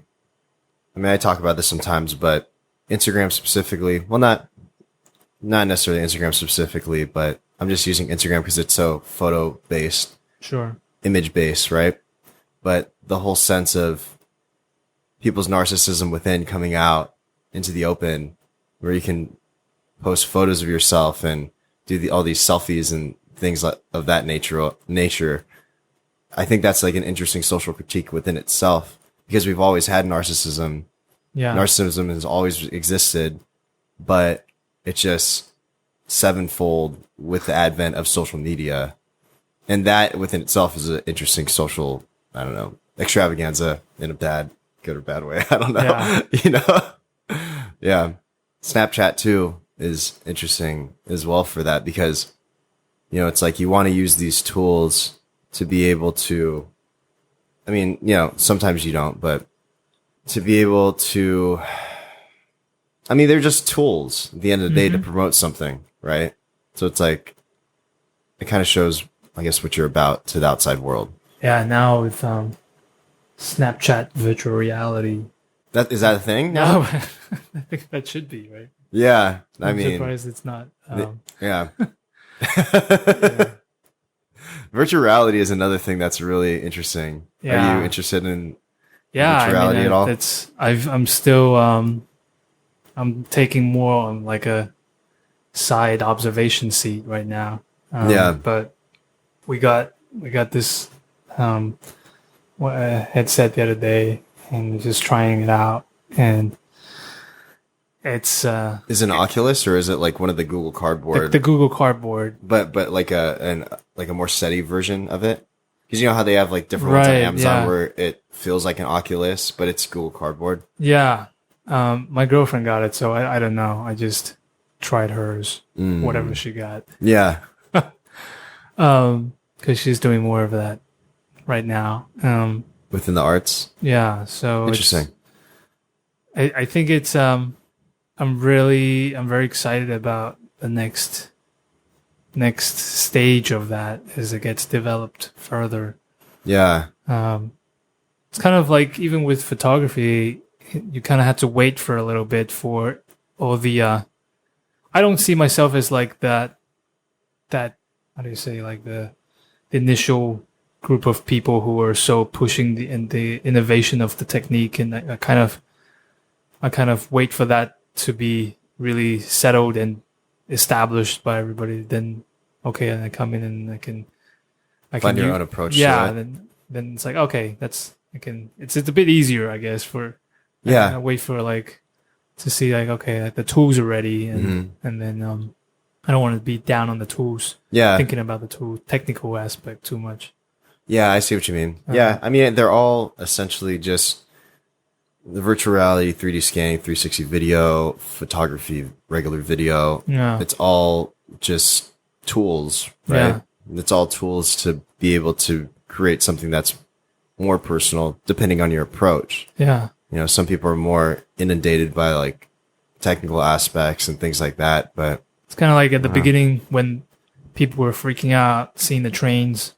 S2: I mean, I talk about this sometimes, but Instagram specifically, well, not necessarily Instagram specifically, but I'm just using Instagram because it's so photo based, sure,
S1: image based, right? But the whole sense of people's narcissism within coming out into the open, where you can post photos of yourself and do all these selfies and things of that nature. I think that's like an interesting social critique within itself, because we've always had narcissism.
S2: Yeah.
S1: Narcissism has always existed, but it's just sevenfold with the advent of social media. And that within itself is an interesting social, I don't know, extravaganza in a good or bad way. I don't know.
S2: Yeah.
S1: You know? Yeah. Snapchat too is interesting as well for that, because, you know, it's like you want to use these tools to be able to, I mean, you know, sometimes you don't, but to be able to, I mean, they're just tools at the end of the day to promote something, right? So it's like, it kind of shows, I guess, what you're about to the outside world.
S2: Yeah, now with Snapchat virtual reality.
S1: Is that a thing?
S2: No, I think that should be, right?
S1: Yeah,
S2: I'm surprised it's not.
S1: Yeah.
S2: Yeah.
S1: Virtual reality is another thing that's really interesting.
S2: Yeah.
S1: Are you interested in
S2: virtual
S1: reality at all?
S2: I'm still I'm taking more on like a side observation seat right now. But we got this headset the other day and just trying it out, and it's
S1: is it an Oculus or is it like one of the Google Cardboard?
S2: the Google Cardboard,
S1: but like a more steady version of it. Because you know how they have like different ones on Amazon where it feels like an Oculus, but it's Google Cardboard.
S2: Yeah. My girlfriend got it, so I don't know. I just tried hers, whatever she got.
S1: Yeah.
S2: Because she's doing more of that right now.
S1: Within the arts.
S2: Yeah. So
S1: interesting.
S2: I think it's I'm very excited about the next stage of that as it gets developed further.
S1: Yeah.
S2: It's kind of like, even with photography, you kind of have to wait for a little bit for all the I don't see myself as like that that, how do you say, like the initial group of people who are so pushing the innovation of the technique, and I kind of wait for that to be really settled and established by everybody. Then okay, and I come in and I can
S1: Find your own approach.
S2: Yeah,
S1: to it.
S2: then it's like, okay, it's a bit easier, I guess. I wait for like to see like, okay, like the tools are ready, and then I don't want to be down on the tools.
S1: Yeah,
S2: thinking about the tool technical aspect too much.
S1: Yeah, I see what you mean. Yeah, I mean, they're all essentially just the virtual reality, 3D scanning, 360 video, photography, regular video.
S2: Yeah.
S1: It's all just tools, right? Yeah. It's all tools to be able to create something that's more personal, depending on your approach.
S2: Yeah.
S1: You know, some people are more inundated by like technical aspects and things like that, but
S2: it's kind of like at the beginning when people were freaking out seeing the trains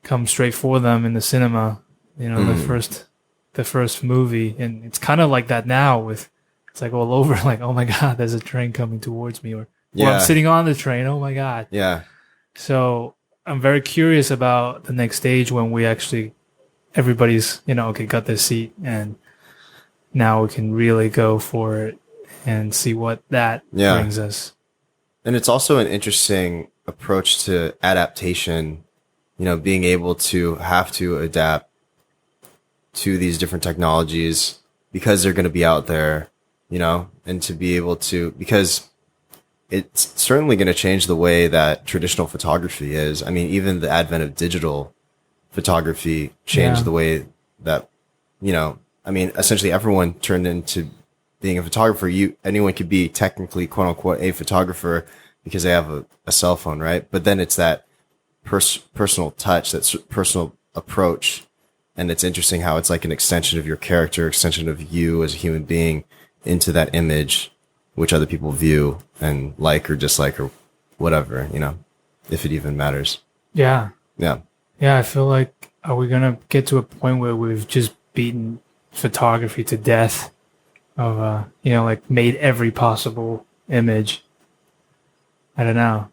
S2: come straight for them in the cinema, you know, the first movie. And it's kind of like that now with, it's like all over, like, oh my God, there's a train coming towards me, or I'm sitting on the train. Oh my God.
S1: Yeah.
S2: So I'm very curious about the next stage when we actually, everybody's, you know, okay, got their seat, and now we can really go for it and see what that brings us.
S1: And it's also an interesting approach to adaptation. You know, being able to have to adapt to these different technologies because they're going to be out there, you know, and to be able to, because it's certainly going to change the way that traditional photography is. I mean, even the advent of digital photography changed the way that, you know, I mean, essentially everyone turned into being a photographer. Anyone could be technically, quote unquote, a photographer because they have a cell phone, right? But then it's that personal touch, that personal approach. And it's interesting how it's like an extension of your character, extension of you as a human being into that image, which other people view and like or dislike or whatever, you know, if it even matters.
S2: Yeah.
S1: Yeah.
S2: Yeah. I feel like, are we going to get to a point where we've just beaten photography to death of, you know, like made every possible image? I don't know.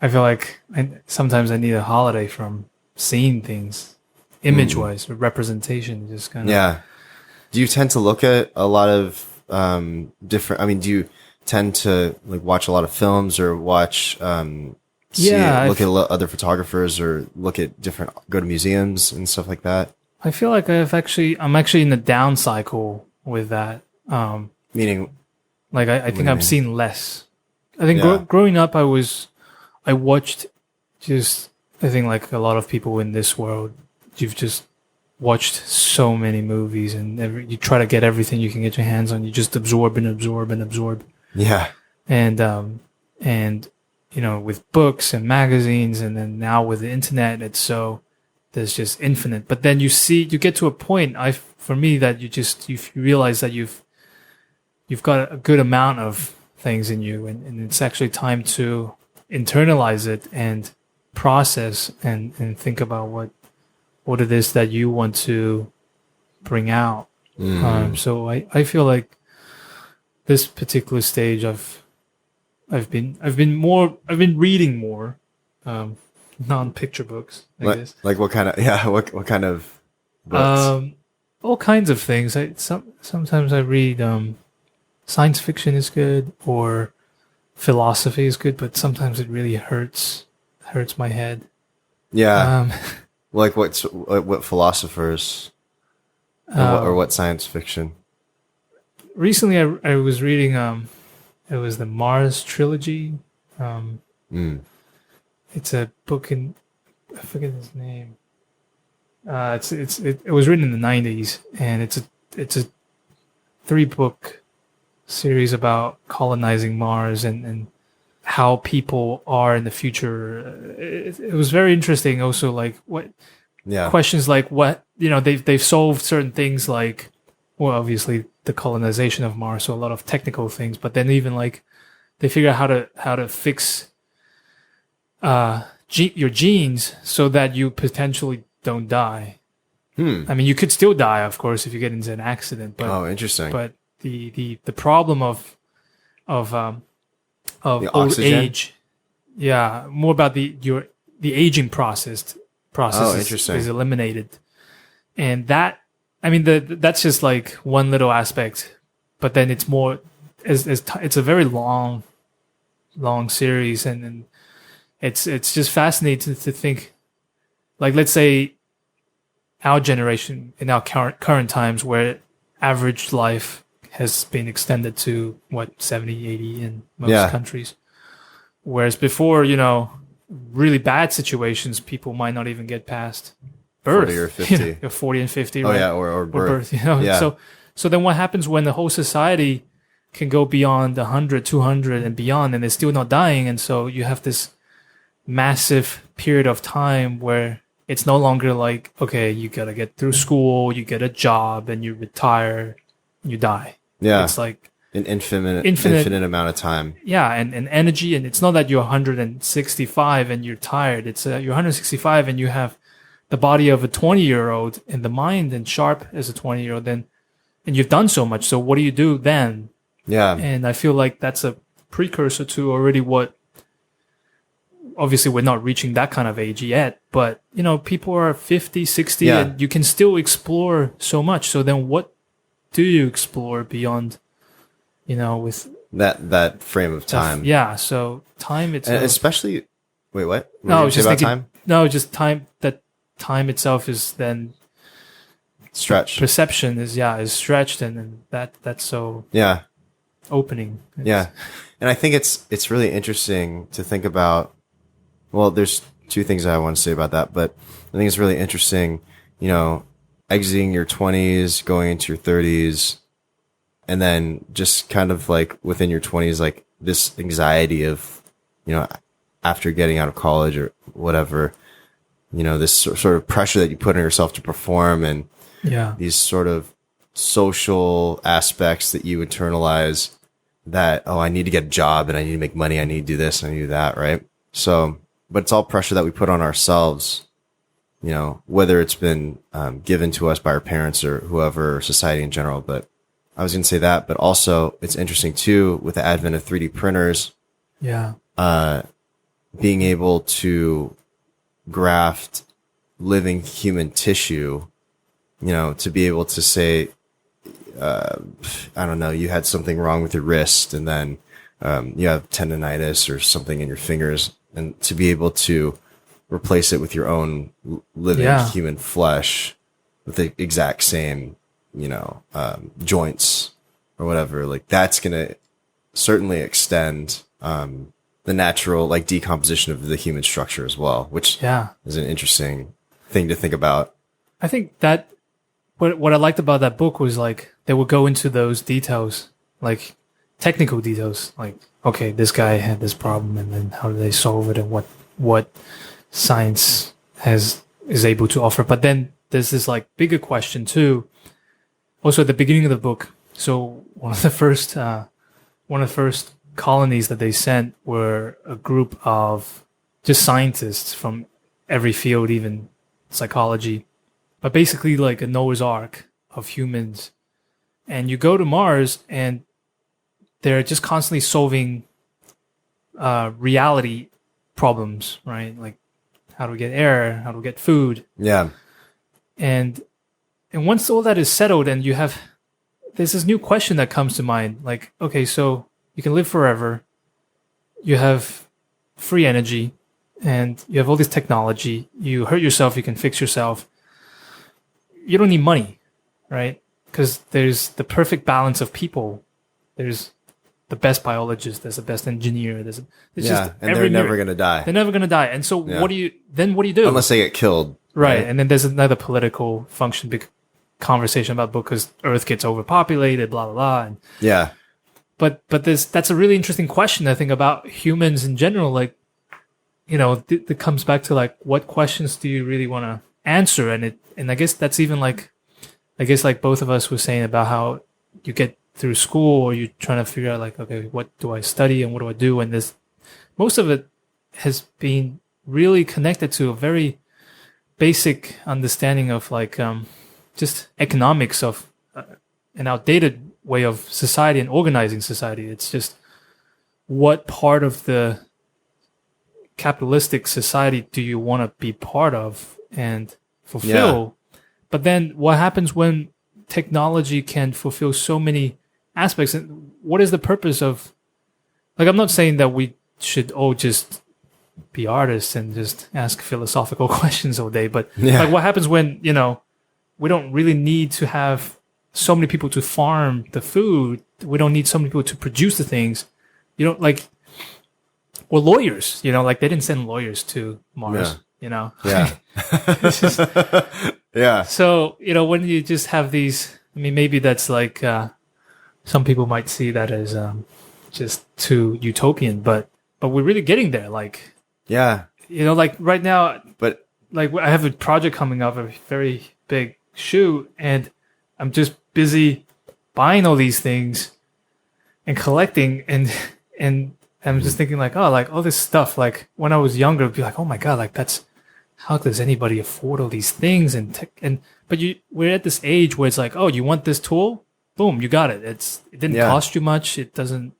S2: I feel like sometimes I need a holiday from seeing things image-wise, or representation, just kind of. Yeah.
S1: Do you tend to look at a lot of different? I mean, do you tend to like watch a lot of films or watch? Look at other photographers or go to museums and stuff like that.
S2: I feel like I'm actually in the down cycle with that.
S1: Meaning,
S2: like I think I'm seeing less. I think growing up, I watched I think like a lot of people in this world, you've just watched so many movies, and you try to get everything you can get your hands on. You just absorb and absorb and absorb.
S1: Yeah.
S2: And you know, with books and magazines, and then now with the internet, there's just infinite. But then you get to a point, for me, that you realize that you've got a good amount of things in you, and it's actually time to internalize it and process and think about what it is that you want to bring out. So I feel like this particular stage I've been reading more non-picture books, I guess.
S1: Like what kind of books?
S2: All kinds of things. Sometimes I read science fiction is good, or philosophy is good, but sometimes it really hurts my head.
S1: Yeah. Like what philosophers or what science fiction?
S2: Recently I was reading it was the Mars trilogy. It's a book I forget his name. It was written in the 90s, and it's a 3-book series about colonizing Mars and how people are in the future. It was very interesting. Also, like questions like what, you know, they've solved certain things, like, well, obviously the colonization of Mars, so a lot of technical things, but then even like they figure out how to fix your genes so that you potentially don't die. I mean, you could still die, of course, if you get into an accident. But
S1: interesting.
S2: But the problem of old
S1: oxygen?
S2: age, Yeah, more about the aging process
S1: interesting.
S2: is eliminated, and that, I mean, that's just like one little aspect, but then it's more it's a very long series, and it's just fascinating to think, like, let's say our generation in our current times, where average life has been extended to what 70, 80 in most countries. Whereas before, really bad situations, people might not even get past birth.
S1: 40 or 50.
S2: 40 and 50,
S1: Oh,
S2: right?
S1: yeah, or birth.
S2: Yeah. So then what happens when the whole society can go beyond 100, 200 and beyond, and they're still not dying? And so you have this massive period of time where it's no longer like, okay, you got to get through school, you get a job, and you retire, you die.
S1: Yeah.
S2: It's like
S1: an infinite amount of time.
S2: Yeah, and energy, and it's not that you're 165 and you're tired. It's you're 165 and you have the body of a 20-year-old and the mind and sharp as a 20-year-old, and you've done so much. So what do you do then?
S1: Yeah.
S2: And I feel like that's a precursor to already what, obviously we're not reaching that kind of age yet, but people are 50, 60 and you can still explore so much. So then what do you explore beyond with
S1: that frame of time?
S2: So time itself,
S1: and especially, wait, what?
S2: No, just
S1: about time.
S2: No, just time. That time itself is then
S1: stretched.
S2: Perception is stretched, and that's so opening.
S1: And I think it's really interesting to think about. Well, there's two things I want to say about that, but I think it's really interesting. Exiting your 20s, going into your 30s. And then just kind of like within your 20s, like this anxiety of, after getting out of college or whatever, this sort of pressure that you put on yourself to perform, and these sort of social aspects that you internalize that, I need to get a job and I need to make money. I need to do this. I need to do that. Right. So, but it's all pressure that we put on ourselves, whether it's been given to us by our parents or whoever, or society in general. But I was going to say that, but also it's interesting too, with the advent of 3D printers, being able to graft living human tissue, to be able to say, I don't know, you had something wrong with your wrist, and then you have tendonitis or something in your fingers, and to be able to replace it with your own living human flesh with the exact same joints or whatever, like that's going to certainly extend, the natural like decomposition of the human structure as well, which is an interesting thing to think about.
S2: I think that what I liked about that book was like, they would go into those details, like technical details, like, okay, this guy had this problem and then how do they solve it, and what science is able to offer. But then there's this like bigger question too. Also, at the beginning of the book, so one of the first colonies that they sent were a group of just scientists from every field, even psychology, but basically like a Noah's Ark of humans. And you go to Mars, and they're just constantly solving reality problems, right? Like how to get air, how to get food.
S1: Yeah.
S2: And once all that is settled, and there's this new question that comes to mind. Like, okay, so you can live forever. You have free energy, and you have all this technology. You hurt yourself, you can fix yourself. You don't need money, right? Because there's the perfect balance of people. There's the best biologist, there's the best engineer. There's just
S1: and they're never going to die.
S2: They're never going to die. And so what do you do?
S1: Unless they get killed.
S2: Right. And then there's another political function, big conversation about book, because Earth gets overpopulated, blah, blah, blah. And But that's a really interesting question, I think, about humans in general. Like, it comes back to like, what questions do you really want to answer? And I guess that's even like, both of us were saying about how you get through school, or you're trying to figure out like, okay, what do I study and what do I do? And most of it has been really connected to a very basic understanding of like, just economics of an outdated way of society and organizing society. It's just what part of the capitalistic society do you want to be part of and fulfill? But then what happens when technology can fulfill so many aspects? And what is the purpose of, like, I'm not saying that we should all just be artists and just ask philosophical questions all day, but like, what happens when, you know, we don't really need to have so many people to farm the food. We don't need so many people to produce the things. You know, like, or lawyers, you know, like they didn't send lawyers to Mars, you know?
S1: Yeah.
S2: It's just,
S1: Yeah.
S2: so, you know, when you just have these, I mean, maybe that's like, some people might see that as, just too utopian, but we're really getting there. Like,
S1: Yeah.
S2: you know, like right now,
S1: But
S2: like I have a project coming up, a very big shoot, and I'm just busy buying all these things and collecting, and I'm just thinking like, oh, like all this stuff, like when I was younger, I'd be like, oh my God, like that's, how does anybody afford all these things? But we're at this age where it's like, oh, you want this tool? Boom, you got it. It didn't cost you much. It doesn't,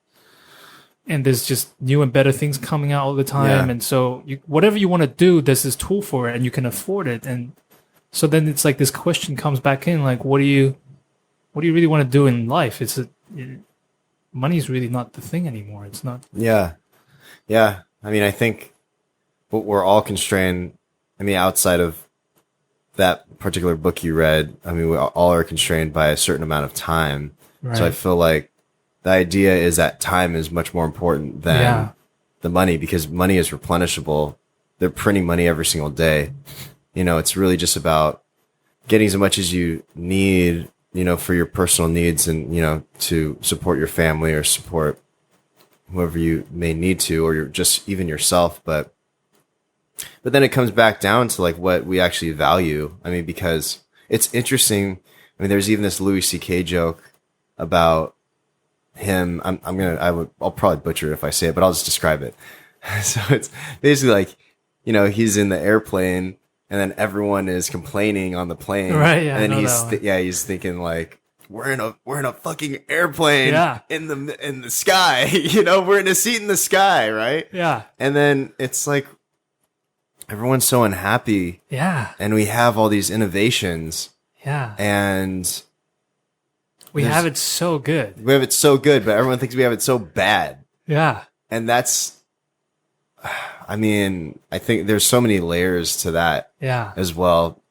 S2: and there's just new and better things coming out all the time. And so whatever you want to do, there's this tool for it and you can afford it. And so then it's like this question comes back in, like, what do you really want to do in life? Money's really not the thing anymore. It's not.
S1: Yeah. Yeah. I mean, I think we're all constrained. I mean, outside of that particular book you read, I mean, we all are constrained by a certain amount of time.
S2: Right.
S1: So I feel like the idea is that time is much more important than the money, because money is replenishable. They're printing money every single day. You know, it's really just about getting as much as you need, you know, for your personal needs and, you know, to support your family or support whoever you may need to, or just even yourself. But then it comes back down to like what we actually value. I mean, because it's interesting. I mean, there's even this Louis C.K. joke about him. I'll probably butcher it if I say it, but I'll just describe it. So it's basically like, you know, he's in the airplane and then everyone is complaining on the plane.
S2: Right. Yeah.
S1: And then he's thinking like, we're in a fucking airplane in the sky, you know, we're in a seat in the sky. Right.
S2: Yeah.
S1: And then it's like, everyone's so unhappy.
S2: Yeah.
S1: And we have all these innovations.
S2: Yeah.
S1: And
S2: we have it so good.
S1: We have it so good, but everyone thinks we have it so bad.
S2: Yeah.
S1: And that's, I mean, I think there's so many layers to that as well.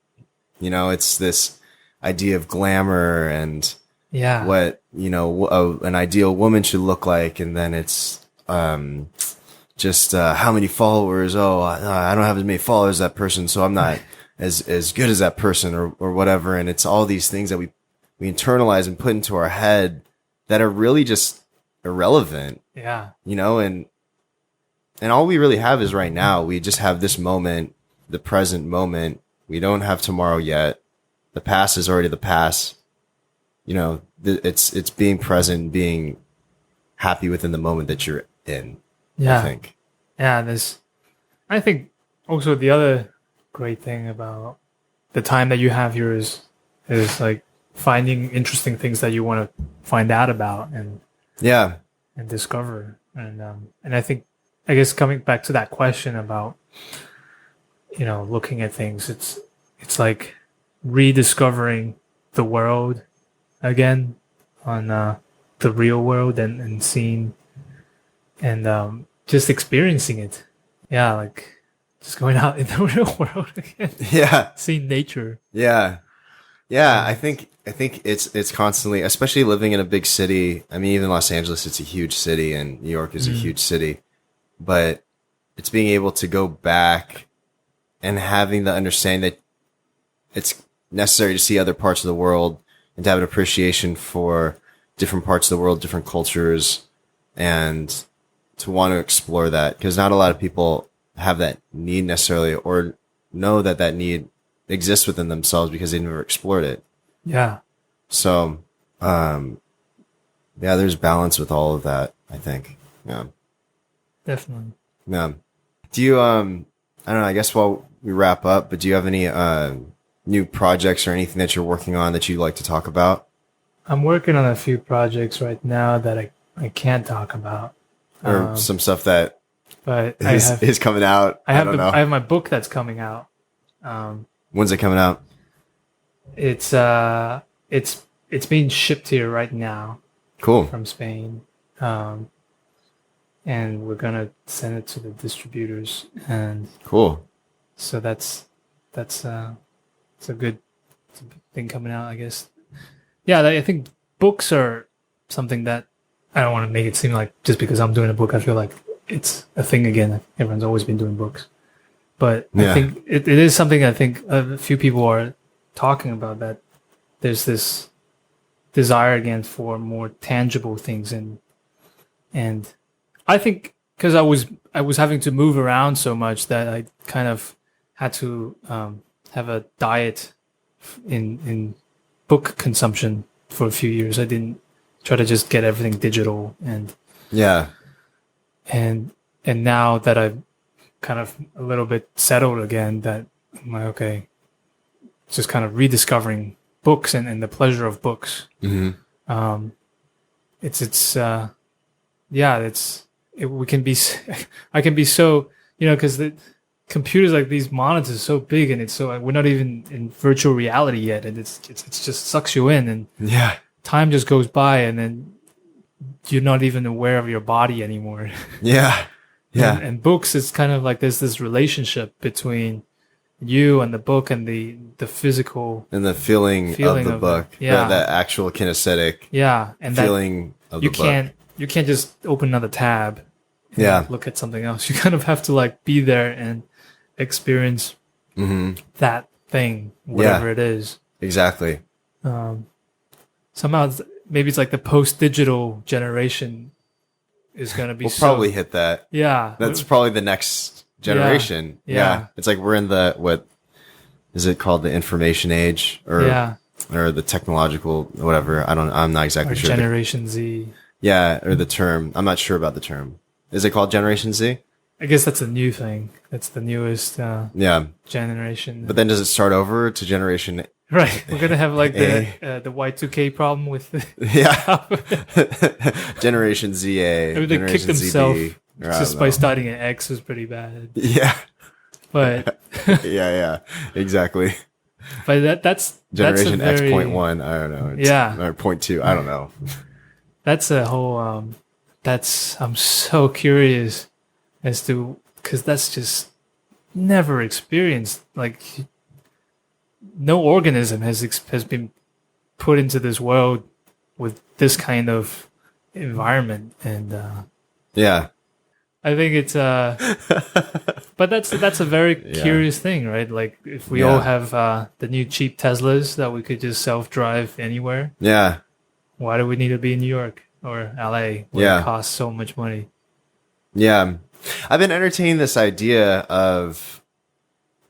S1: You know, it's this idea of glamour and what, you know, an ideal woman should look like. And then it's, just how many followers. Oh, I don't have as many followers as that person, so I'm not as good as that person, or whatever. And it's all these things that we internalize and put into our head that are really just irrelevant.
S2: Yeah.
S1: You know, and all we really have is right now. We just have this moment, the present moment. We don't have tomorrow yet. The past is already the past. You know, it's being present, being happy within the moment that you're in.
S2: Yeah.
S1: I think.
S2: Yeah, I think also the other great thing about the time that you have here is like finding interesting things that you want to find out about and discover. And I guess coming back to that question about, you know, looking at things, it's like rediscovering the world again on the real world and seeing and just experiencing it. Yeah, like just going out in the real world again.
S1: Yeah.
S2: Seeing nature.
S1: Yeah. Yeah, I think it's constantly, especially living in a big city. I mean, even Los Angeles, it's a huge city, and New York is a huge city. But it's being able to go back and having the understanding that it's necessary to see other parts of the world and to have an appreciation for different parts of the world, different cultures, and to want to explore that, because not a lot of people have that need necessarily, or know that need exists within themselves because they never explored it.
S2: Yeah.
S1: So, there's balance with all of that, I think. Yeah.
S2: Definitely.
S1: Yeah. Do you, I don't know, I guess while we wrap up, but do you have any, new projects or anything that you're working on that you'd like to talk about?
S2: I'm working on a few projects right now that I can't talk about.
S1: Or some stuff that
S2: But
S1: is coming out. I don't know.
S2: I have my book that's coming out.
S1: When's it coming out?
S2: It's being shipped here right now.
S1: Cool.
S2: From Spain. And we're gonna send it to the distributors, and
S1: cool.
S2: So it's a good thing coming out, I guess. Yeah, I think books are something that I don't want to make it seem like just because I'm doing a book, I feel like it's a thing again. Everyone's always been doing books, but I think it is something I think a few people are talking about, that there's this desire again for more tangible things, and I think because I was having to move around so much that I kind of had to have a diet in book consumption for a few years. I didn't try to just get everything digital, and now that I'm kind of a little bit settled again, that I'm like, okay, just kind of rediscovering books and the pleasure of books. Mm-hmm. We can be, I can be so, because the computers, like these monitors, are so big, and it's so, we're not even in virtual reality yet, and it's just sucks you in, and time just goes by, and then you're not even aware of your body anymore. And books, it's kind of like there's this relationship between you and the book and the physical
S1: and the feeling of the book, the actual kinesthetic
S2: and
S1: feeling of the book.
S2: You can't just open another tab and look at something else. You kind of have to like be there and experience that thing, whatever it is.
S1: Exactly.
S2: Somehow maybe it's like the post-digital generation is going to be
S1: probably hit that.
S2: Yeah.
S1: That's probably the next generation. Yeah. It's like we're in what is it called? The information age or the technological, whatever. I'm not exactly sure.
S2: Generation Z.
S1: Yeah. Or the term. I'm not sure about the term. Is it called Generation Z?
S2: I guess that's a new thing. That's the newest generation.
S1: But then does it start over to Generation?
S2: Right. We're going to have like the Y2K problem with
S1: Generation ZA.
S2: Maybe they kicked themselves just by starting an X was pretty bad.
S1: Yeah.
S2: But
S1: exactly.
S2: But that's
S1: Generation
S2: X
S1: X.1. I don't know. Or 0.2. I don't know.
S2: That's a whole I'm so curious as to, because that's just never experienced. Like no organism has been put into this world with this kind of environment, and I think it's but that's a very curious thing, right? Like if we all have the new cheap Teslas that we could just self-drive anywhere, why do we need to be in New York or LA where it costs so much money?
S1: I've been entertaining this idea of,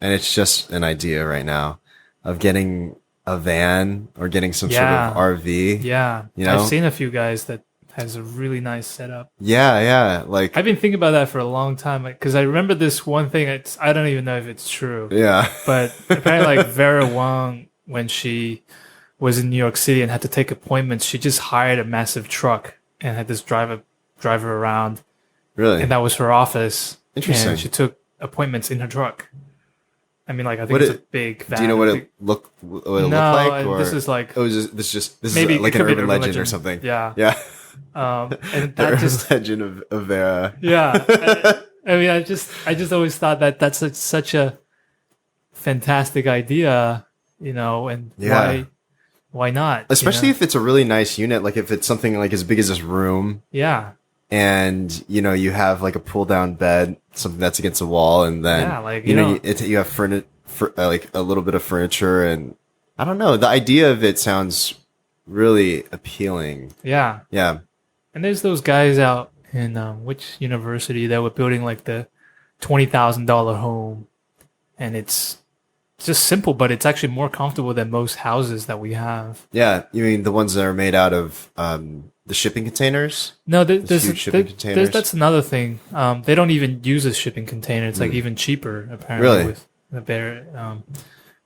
S1: and it's just an idea right now, of getting a van or getting some sort of RV.
S2: I've seen a few guys that has a really nice setup.
S1: Like
S2: I've been thinking about that for a long time, because I remember this one thing. I don't even know if it's true. But apparently, like Vera Wang, when she was in New York City and had to take appointments, she just hired a massive truck and had this driver around.
S1: Really?
S2: And that was her office.
S1: Interesting.
S2: And she took appointments in her truck. I mean, like, I think it's a big van.
S1: Do you know what it looked like? Or?
S2: This is like...
S1: this is
S2: maybe
S1: like an urban legend or something.
S2: Yeah. And
S1: that just... legend of Vera.
S2: I mean, I just always thought that that's such a fantastic idea, and why not?
S1: Especially if it's a really nice unit, like if it's something like as big as this room. And you have like a pull down bed, something that's against the wall, and then you have like a little bit of furniture, and I don't know. The idea of it sounds really appealing.
S2: Yeah. And there's those guys out in which university that were building like the $20,000 home, and it's just simple, but it's actually more comfortable than most houses that we have. Yeah,
S1: you mean the ones that are made out of the shipping containers?
S2: No, that's another thing. They don't even use a shipping container. It's like even cheaper, apparently.
S1: Really?
S2: With the bear.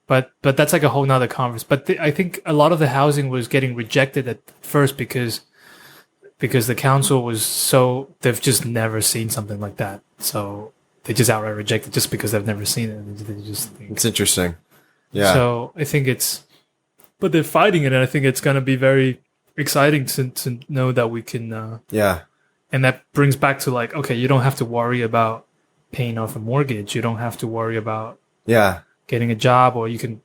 S2: But that's like a whole nother conference. But I think a lot of the housing was getting rejected at first because because the council they've just never seen something like that. So they just outright reject it just because they've never seen it. They just think.
S1: It's interesting. Yeah.
S2: So I think but they're fighting it, and I think it's going to be very exciting to know that we can.
S1: Yeah.
S2: And that brings back to like, okay, you don't have to worry about paying off a mortgage. You don't have to worry about getting a job, or you can,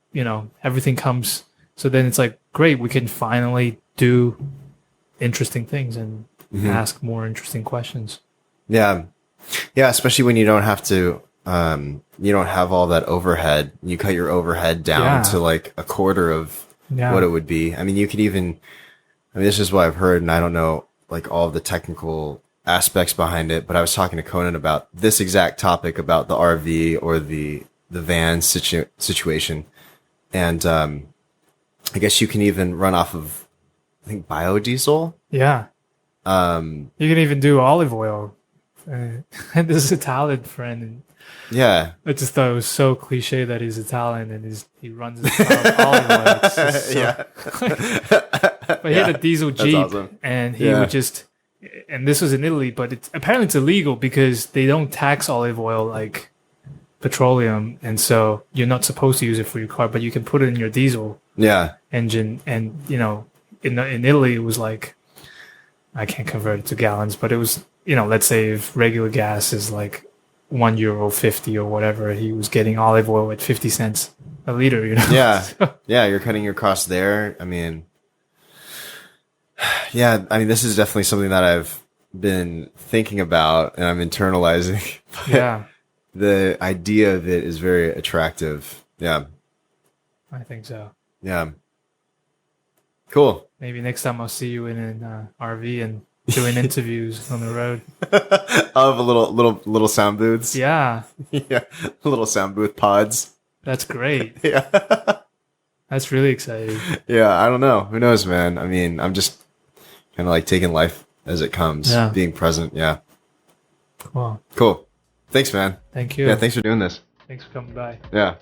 S2: everything comes. So then it's like, great, we can finally do interesting things and ask more interesting questions.
S1: Yeah. Yeah. Especially when you don't have to, you don't have all that overhead. You cut your overhead down to like a quarter of what it would be. I mean, you could even, this is what I've heard, and I don't know like all of the technical aspects behind it, but I was talking to Conan about this exact topic about the RV or the van situation. And, I guess you can even run off of, I think, biodiesel.
S2: Yeah. You can even do olive oil. I had this Italian friend, and I just thought it was so cliche that he's Italian and he runs his car with olive oil. It's just but he had a diesel Jeep, awesome. And he would just, and this was in Italy, but apparently it's illegal because they don't tax olive oil like petroleum, and so you're not supposed to use it for your car, but you can put it in your diesel engine. And in Italy it was like, I can't convert it to gallons, but it was, let's say if regular gas is like €1.50 or whatever, he was getting olive oil at 50 cents a liter. Yeah, you're cutting your costs there.
S1: I mean, this is definitely something that I've been thinking about and I'm internalizing.
S2: Yeah.
S1: The idea of it is very attractive. Yeah.
S2: I think so.
S1: Yeah. Cool.
S2: Maybe next time I'll see you in an RV and doing interviews on the road.
S1: Of a little sound booths.
S2: Yeah.
S1: Yeah. Little sound booth pods.
S2: That's great.
S1: Yeah.
S2: That's really exciting.
S1: Yeah. I don't know. Who knows, man? I mean, I'm just kind of like taking life as it comes. Yeah. Being present. Yeah.
S2: Cool.
S1: Cool. Thanks, man.
S2: Thank you.
S1: Yeah. Thanks for doing this.
S2: Thanks for coming by.
S1: Yeah.